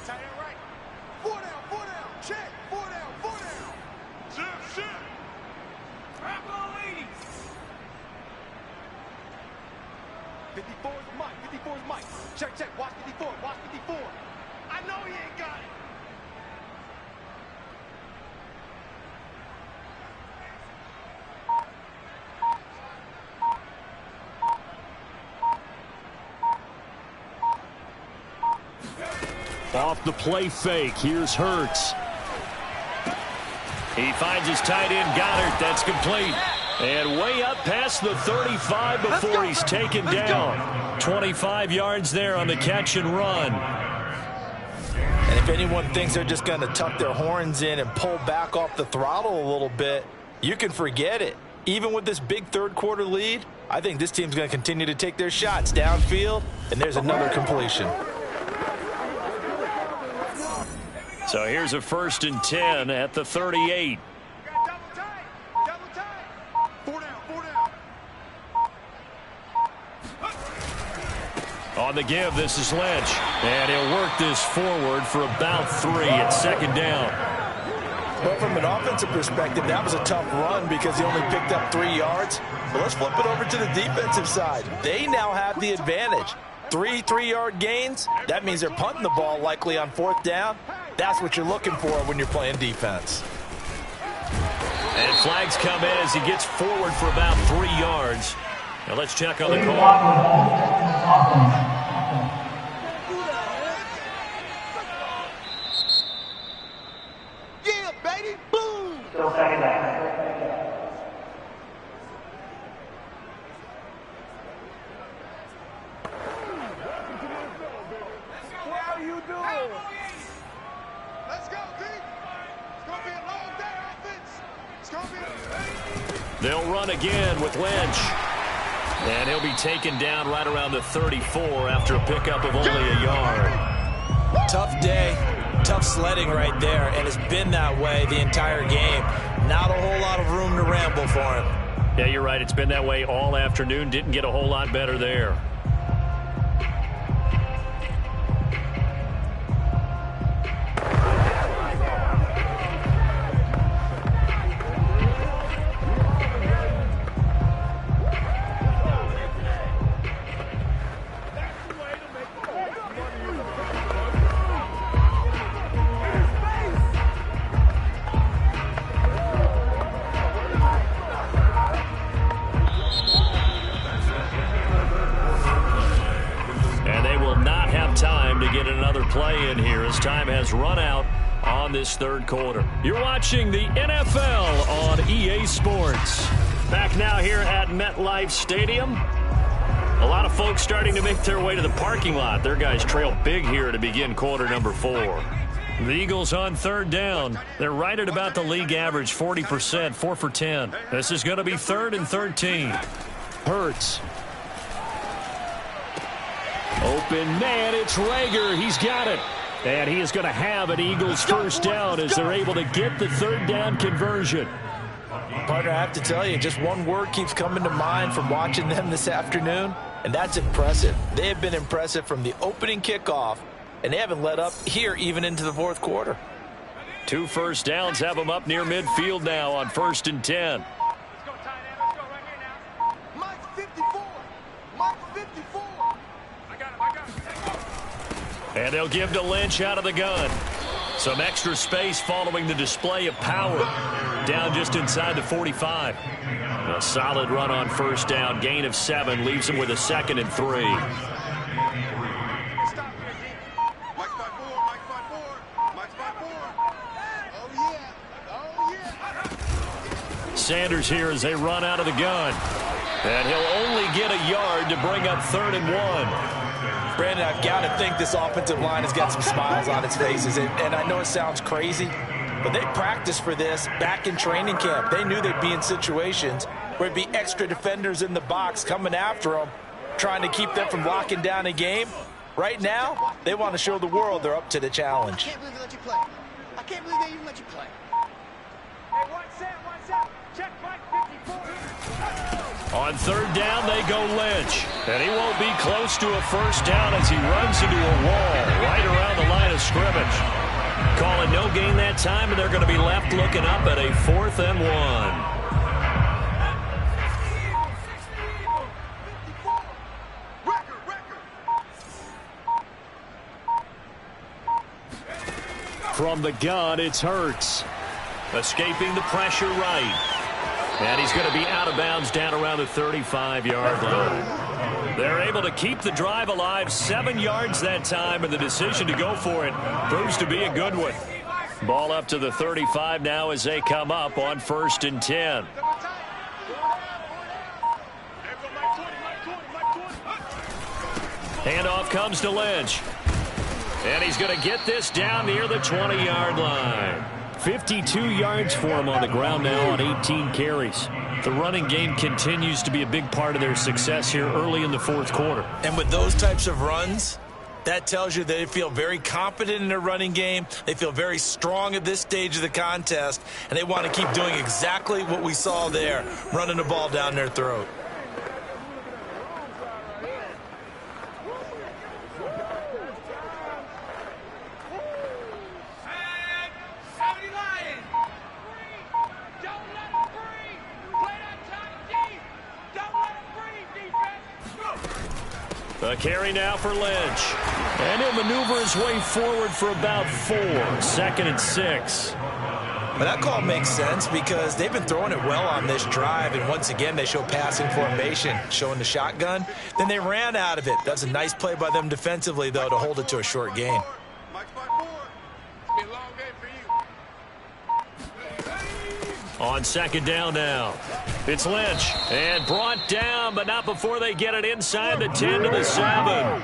Tight end right. 4 down. Check. 4 down. Shit. 54 is Mike. Check. Watch 54. I know he ain't got it. Off the play fake, here's Hurts. He finds his tight end, Goddard. That's complete. And way up past the 35 before he's taken down. 25 yards there on the catch and run. And if anyone thinks they're just going to tuck their horns in and pull back off the throttle a little bit, you can forget it. Even with this big third quarter lead, I think this team's going to continue to take their shots downfield, and there's another completion. So here's a 1st and 10 at the 38. Double tight. 4 down. On the give, this is Lynch. And he'll work this forward for about 3 at second down. Well, from an offensive perspective, that was a tough run because he only picked up 3 yards. But let's flip it over to the defensive side. They now have the advantage. 3 3-yard gains, that means they're punting the ball likely on 4th down. That's what you're looking for when you're playing defense. And flags come in as he gets forward for about 3 yards. Now let's check on the call. Still second down. What are you doing? Let's go, Pete. It's going to be a long day, offense. It's going to be They'll run again with Lynch. And he'll be taken down right around the 34 after a pickup of only a yard. Tough day. Tough sledding right there, and it's been that way the entire game. Not a whole lot of room to ramble for him. Yeah, you're right. It's been that way all afternoon. Didn't get a whole lot better there. Play in here as time has run out on this third quarter. You're watching the NFL on EA Sports. Back now here at MetLife Stadium. A lot of folks starting to make their way to the parking lot. Their guys trail big here to begin quarter number 4. The Eagles on 3rd down. They're right at about the league average, 40%, 4 for 10. This is going to be 3rd and 13. Hurts. Open man, it's Rager. He's got it. And he is going to have an Eagles first down as they're able to get the 3rd down conversion. Partner, I have to tell you, just one word keeps coming to mind from watching them this afternoon, and that's impressive. They have been impressive from the opening kickoff, and they haven't let up here even into the 4th quarter. 2 first downs have them up near midfield now on 1st and 10. And they'll give to Lynch out of the gun. Some extra space following the display of power. Down just inside the 45. A solid run on 1st down. Gain of 7 leaves them with a 2nd and 3. Sanders here as they run out of the gun. And he'll only get a yard to bring up 3rd and 1. Brandon, I've got to think this offensive line has got some smiles on its faces. And I know it sounds crazy, but they practiced for this back in training camp. They knew they'd be in situations where it'd be extra defenders in the box coming after them, trying to keep them from locking down a game. Right now, they want to show the world they're up to the challenge. I can't believe they let you play. I can't believe they even let you play. Hey, one set. Check Mike 54. On 3rd down, they go Lynch. And he won't be close to a first down as he runs into a wall right around the line of scrimmage. Calling no gain that time, and they're going to be left looking up at a 4th and 1. From the gun, it's Hurts. Escaping the pressure right. And he's going to be out of bounds down around the 35-yard line. They're able to keep the drive alive, 7 yards that time, and the decision to go for it proves to be a good one. Ball up to the 35 now as they come up on 1st and 10. Handoff comes to Lynch. And he's going to get this down near the 20-yard line. 52 yards for him on the ground now on 18 carries. The running game continues to be a big part of their success here early in the 4th quarter. And with those types of runs, that tells you they feel very confident in their running game. They feel very strong at this stage of the contest, and they want to keep doing exactly what we saw there, running the ball down their throat. The carry now for Lynch. And he'll maneuver his way forward for about 4. 2nd and 6. But that call makes sense because they've been throwing it well on this drive, and once again they show passing formation, showing the shotgun. Then they ran out of it. That's a nice play by them defensively, though, to hold it to a short gain. On 2nd down now. It's Lynch. And brought down, but not before they get it inside the 10 to the 7.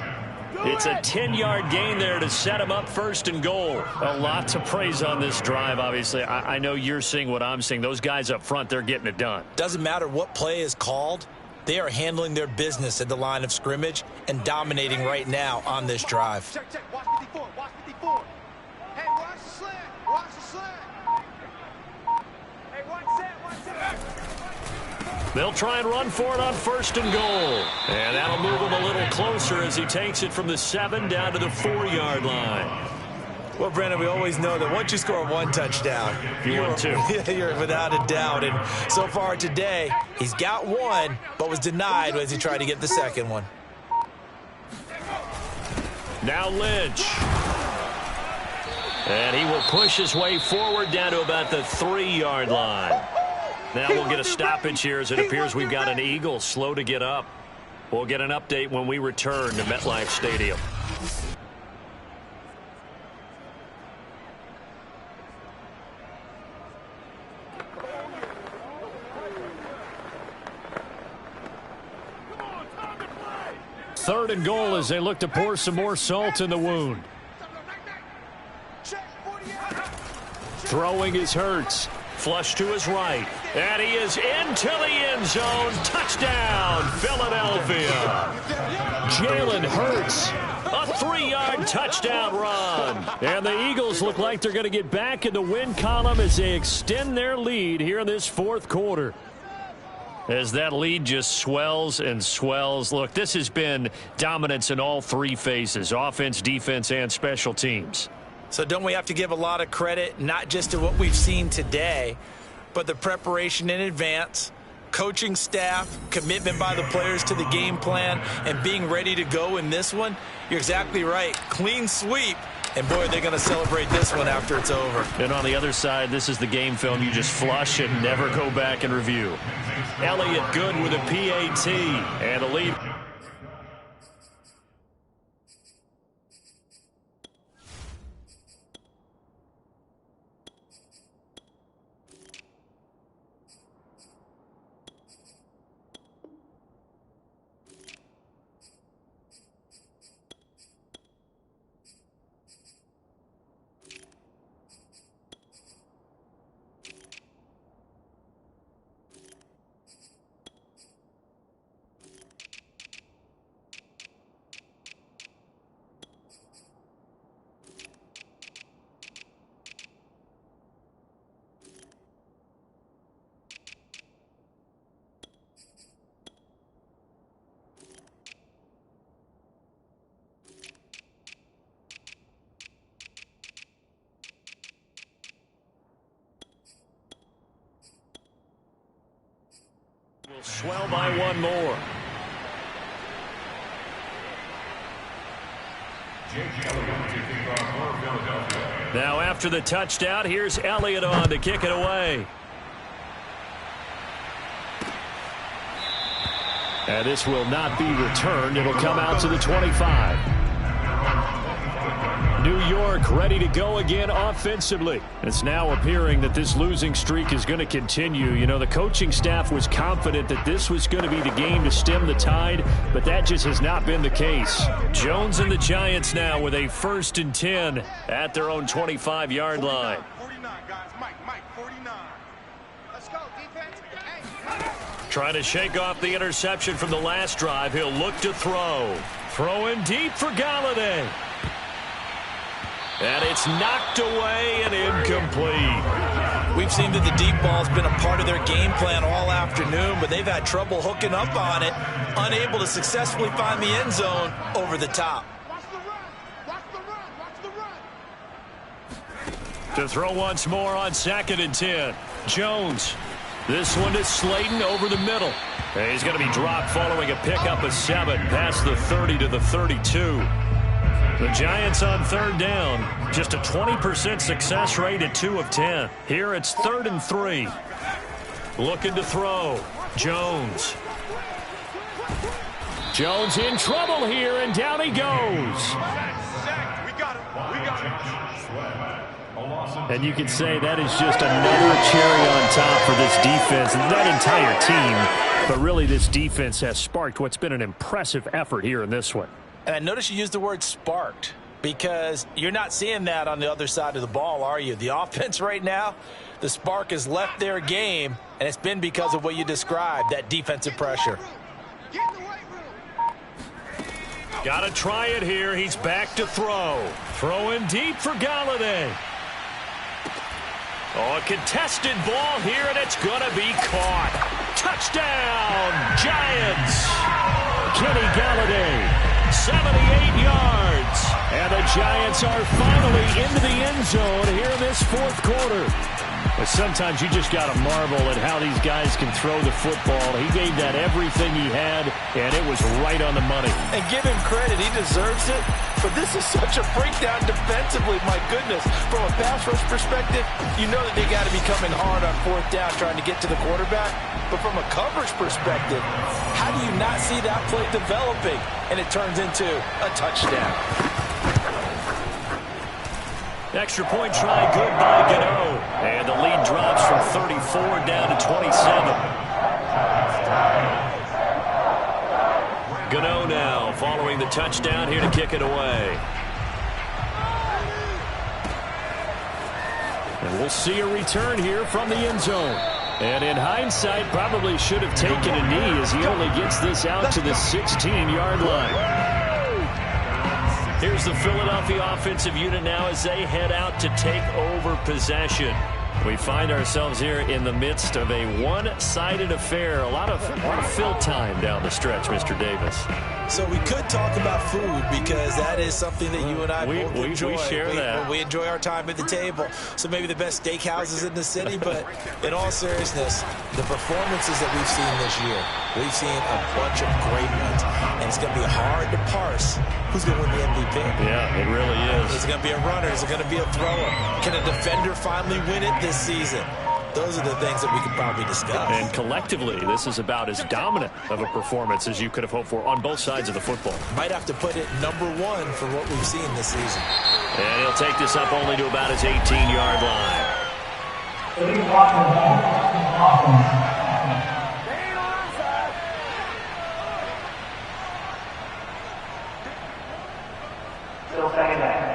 It's a 10-yard gain there to set him up 1st and goal. A lot to praise on this drive, obviously. I know you're seeing what I'm seeing. Those guys up front, they're getting it done. Doesn't matter what play is called. They are handling their business at the line of scrimmage and dominating right now on this drive. Check, check. Watch 54. Watch 54. Hey, watch the slant. Watch the slant. Hey, watch that. Watch that. They'll try and run for it on 1st and goal. And that'll move him a little closer as he takes it from the 7 down to the 4-yard line. Well, Brandon, we always know that once you score 1 touchdown, You win 2. You're without a doubt. And so far today, he's got 1, but was denied as he tried to get the 2nd one. Now Lynch. And he will push his way forward down to about the 3-yard line. Now we'll get a stoppage here as it appears we've got an Eagle slow to get up. We'll get an update when we return to MetLife Stadium. Third and goal as they look to pour some more salt in the wound. Throwing is Hurts. Flush to his right. And he is into the end zone. Touchdown, Philadelphia. Jalen Hurts. A 3-yard touchdown run. And the Eagles look like they're going to get back in the win column as they extend their lead here in this 4th quarter. As that lead just swells and swells. Look, this has been dominance in all 3 phases. Offense, defense, and special teams. So don't we have to give a lot of credit, not just to what we've seen today, but the preparation in advance, coaching staff, commitment by the players to the game plan, and being ready to go in this one? You're exactly right. Clean sweep. And, boy, they're going to celebrate this one after it's over. And on the other side, this is the game film you just flush and never go back and review. Elliott good with a PAT and a lead. Will swell by 1 more. Now after the touchdown, here's Elliott on to kick it away. And this will not be returned. It'll come out to the 25. New York ready to go again offensively. It's now appearing that this losing streak is going to continue. You know, the coaching staff was confident that this was going to be the game to stem the tide, but that just has not been the case. Jones and the Giants now with a 1st and 10 at their own 25-yard line. 49, guys. Mike, 49. Let's go, defense. Hey. Trying to shake off the interception from the last drive. He'll look to throw. Throwing deep for Galladay. And it's knocked away and incomplete. We've seen that the deep ball's been a part of their game plan all afternoon, but they've had trouble hooking up on it, unable to successfully find the end zone over the top. Watch the run. Watch the run. Watch the run. To throw once more on 2nd and 10. Jones. This one to Slayton over the middle. And he's going to be dropped following a pickup of 7 past the 30 to the 32. The Giants on third down. Just a 20% success rate at 2 of 10. Here it's 3rd and 3. Looking to throw. Jones. Jones in trouble here, and down he goes. We got him. We got him. And you can say that is just another cherry on top for this defense and that entire team. But really, this defense has sparked what's been an impressive effort here in this one. And I notice you used the word sparked because you're not seeing that on the other side of the ball, are you? The offense right now, the spark has left their game, and it's been because of what you described, that defensive pressure. Got to try it here. He's back to throw. Throwing deep for Galladay. Oh, a contested ball here, and it's going to be caught. Touchdown, Giants. Kenny Galladay, 78 yards. And the Giants are finally into the end zone here in this fourth quarter. But sometimes you just got to marvel at how these guys can throw the football. He gave that everything he had, and it was right on the money. And give him credit. He deserves it. But this is such a breakdown defensively. My goodness. From a pass rush perspective, you know that they got to be coming hard on fourth down trying to get to the quarterback. But from a coverage perspective, how do you not see that play developing? And it turns into a touchdown. Extra point try good by Gano. And the lead drops from 34 down to 27. Gano now following the touchdown here to kick it away. And we'll see a return here from the end zone. And in hindsight, probably should have taken a knee as he only gets this out to the 16-yard line. Here's the Philadelphia offensive unit now as they head out to take over possession. We find ourselves here in the midst of a one-sided affair. A lot of fill time down the stretch, Mr. Davis. So we could talk about food because that is something that you and I both enjoy. We share that. We enjoy our time at the table. So maybe the best steakhouses in the city, but in all seriousness, the performances that we've seen this year, we've seen a bunch of great ones. And it's going to be hard to parse who's going to win the MVP. Yeah, it really is. Is it going to be a runner? Is it going to be a thrower? Can a defender finally win it this season? Those are the things that we could probably discuss. And collectively, this is about as dominant of a performance as you could have hoped for on both sides of the football. Might have to put it number 1 for what we've seen this season. And he'll take this up only to about his 18-yard line. Still second down.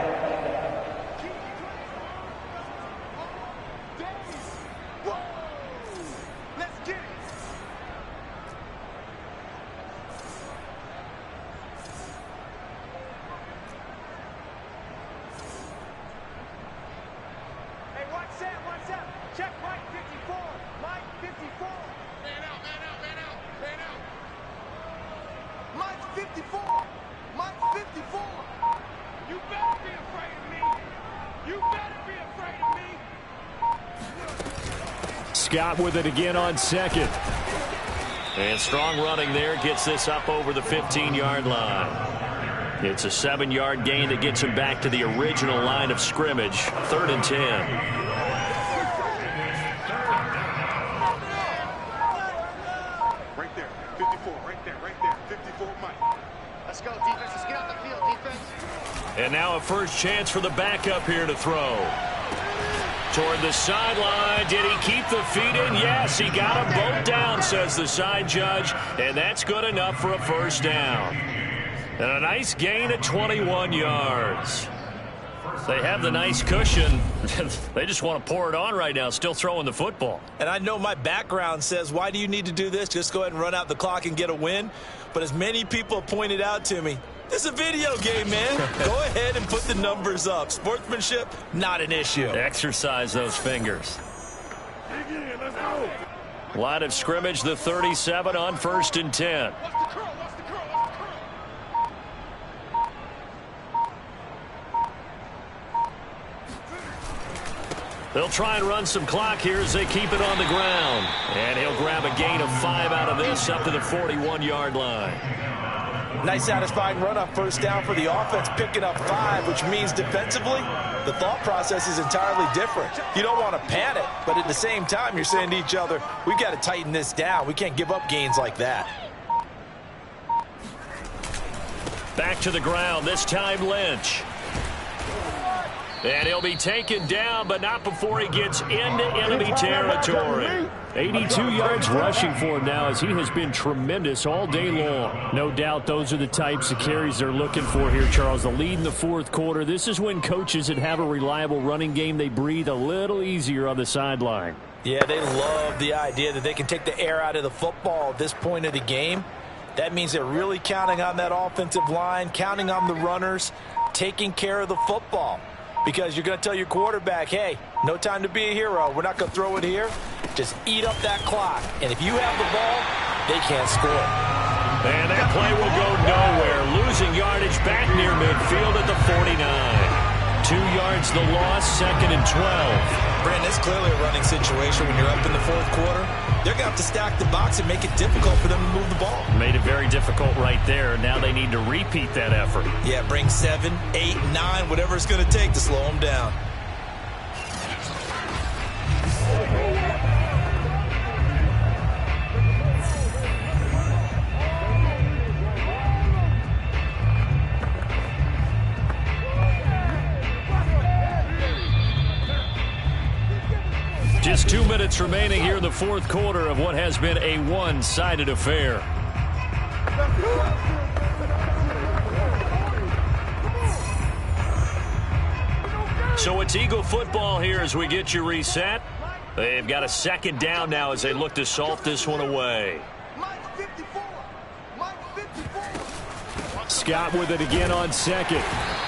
Scott with it again on second. And strong running there gets this up over the 15-yard line. It's a 7-yard gain that gets him back to the original line of scrimmage. 3rd and 10. Right there, 54, right there, 54, Mike. Let's go, defense. Let's get out the field, defense. And now a first chance for the backup here to throw. Toward the sideline. Did he keep the feet in? Yes, he got them both down, says the side judge. And that's good enough for a first down. And a nice gain at 21 yards. They have the nice cushion. They just want to pour it on right now, still throwing the football. And I know my background says, why do you need to do this? Just go ahead and run out the clock and get a win. But as many people have pointed out to me, it's a video game, man. Go ahead and put the numbers up. Sportsmanship, not an issue. Exercise those fingers. Let's go. Line of scrimmage, the 37 on 1st and 10. They'll try and run some clock here as they keep it on the ground. And he'll grab a gain of 5 out of this up to the 41-yard line. Nice satisfying run up first down for the offense, picking up 5, which means defensively, the thought process is entirely different. You don't want to panic, but at the same time, you're saying to each other, we've got to tighten this down. We can't give up gains like that. Back to the ground, this time Lynch. And he'll be taken down, but not before he gets into enemy territory. 82 yards rushing for him now as he has been tremendous all day long. No doubt those are the types of carries they're looking for here, Charles. The lead in the fourth quarter. This is when coaches that have a reliable running game, they breathe a little easier on the sideline. Yeah, they love the idea that they can take the air out of the football at this point of the game. That means they're really counting on that offensive line, counting on the runners, taking care of the football. Because you're going to tell your quarterback, hey, no time to be a hero. We're not going to throw it here. Just eat up that clock. And if you have the ball, they can't score. And that play will go nowhere. Losing yardage back near midfield at the 49. 2 yards the loss, 2nd and 12. Brandon, it's clearly a running situation when you're up in the fourth quarter. They're going to have to stack the box and make it difficult for them to move the ball. Made it very difficult right there. Now they need to repeat that effort. Yeah, bring 7, 8, 9, whatever it's going to take to slow them down. Just 2 minutes remaining here in the fourth quarter of what has been a one-sided affair. So it's Eagle football here as we get you reset. They've got a 2nd down now as they look to salt this one away. Scott with it again on 2nd.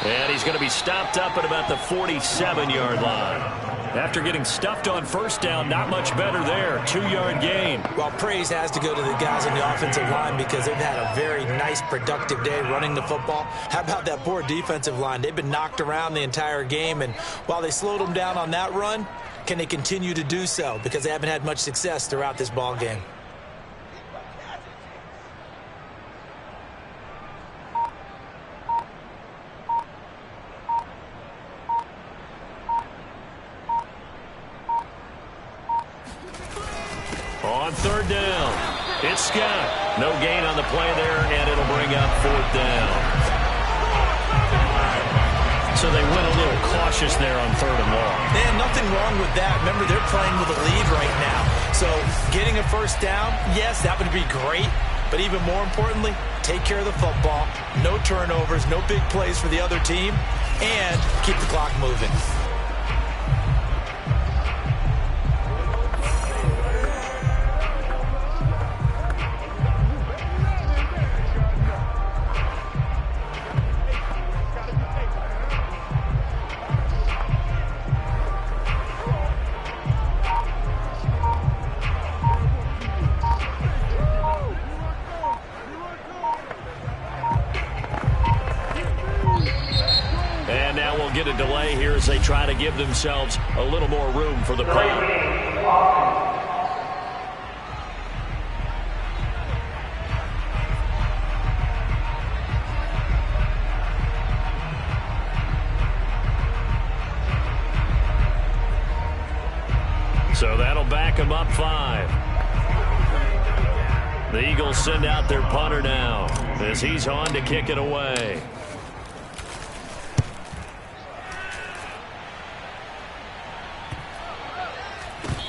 And he's going to be stopped up at about the 47-yard line. After getting stuffed on 1st down, not much better there. 2-yard gain. Well, praise has to go to the guys on the offensive line because they've had a very nice, productive day running the football. How about that poor defensive line? They've been knocked around the entire game, and while they slowed them down on that run, can they continue to do so? Because they haven't had much success throughout this ball game. On 3rd down, it's Scott. No gain on the play there, and it'll bring up 4th down. So they went a little cautious there on 3rd and long. And nothing wrong with that. Remember, they're playing with a lead right now. So getting a 1st down, yes, that would be great. But even more importantly, take care of the football. No turnovers, no big plays for the other team, and keep the clock moving. Get a delay here as they try to give themselves a little more room for the punt. So that'll back them up 5. The Eagles send out their punter now as he's on to kick it away.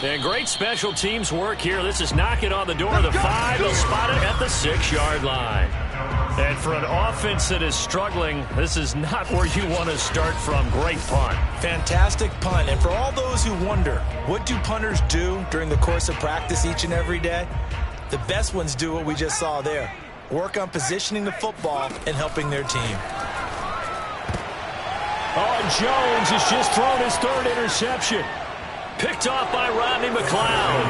And great special teams work here. This is knocking on the door of the 5. They'll spot it at the 6-yard line. And for an offense that is struggling, this is not where you want to start from. Great punt. Fantastic punt. And for all those who wonder, what do punters do during the course of practice each and every day? The best ones do what we just saw there. Work on positioning the football and helping their team. Oh, and Jones has just thrown his 3rd interception. Picked off by Rodney McLeod.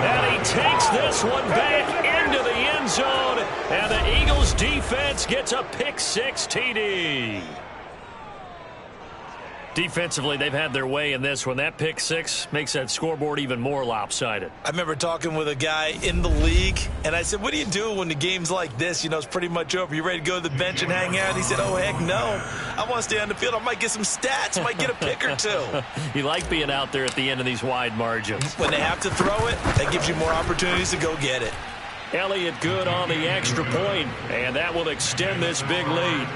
And he takes this one back into the end zone. And the Eagles defense gets a pick 6 TD. Defensively, they've had their way in this one. That pick six makes that scoreboard even more lopsided. I remember talking with a guy in the league, and I said, what do you do when the game's like this? You know, it's pretty much over. You ready to go to the bench and hang out? He said, oh, heck no. I want to stay on the field. I might get some stats. I might get a pick or two. You like being out there at the end of these wide margins. When they have to throw it, that gives you more opportunities to go get it. Elliott good on the extra point, and that will extend this big lead.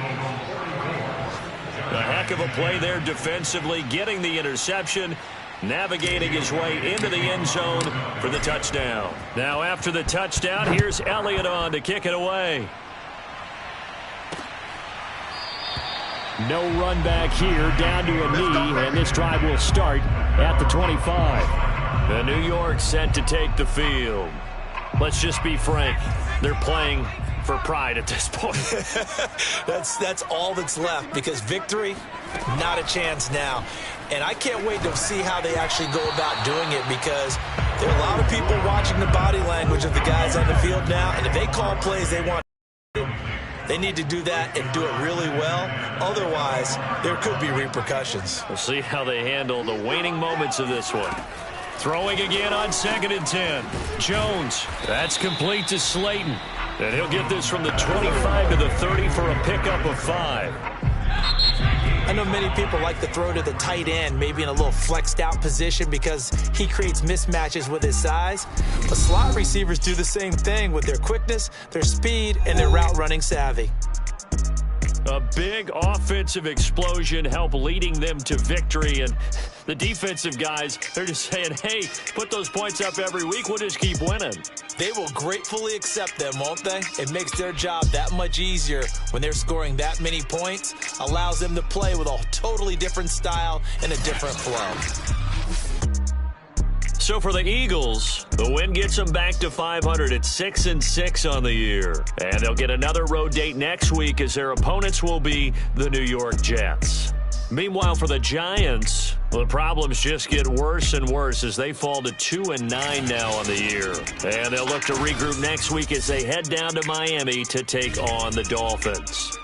A heck of a play there defensively, getting the interception, navigating his way into the end zone for the touchdown. Now after the touchdown, here's Elliott on to kick it away. No run back here, down to a knee, and this drive will start at the 25. The New York set to take the field. Let's just be frank, they're playing for pride at this point. That's all that's left, because victory, not a chance now. And I can't wait to see how they actually go about doing it, because there are a lot of people watching the body language of the guys on the field now, and if they call plays they want, they need to do that and do it really well. Otherwise, there could be repercussions. We'll see how they handle the waning moments of this one. Throwing again on 2nd and 10. Jones, that's complete to Slayton. And he'll get this from the 25 to the 30 for a pickup of 5. I know many people like to throw to the tight end, maybe in a little flexed out position because he creates mismatches with his size. But slot receivers do the same thing with their quickness, their speed, and their route running savvy. A big offensive explosion helped leading them to victory, and the defensive guys, they're just saying, hey, put those points up every week, we'll just keep winning. They will gratefully accept them, won't they? It makes their job that much easier when they're scoring that many points, allows them to play with a totally different style and a different flow. So for the Eagles, the win gets them back to 500 at 6-6 on the year. And they'll get another road date next week as their opponents will be the New York Jets. Meanwhile, for the Giants, the problems just get worse and worse as they fall to 2-9 now on the year. And they'll look to regroup next week as they head down to Miami to take on the Dolphins.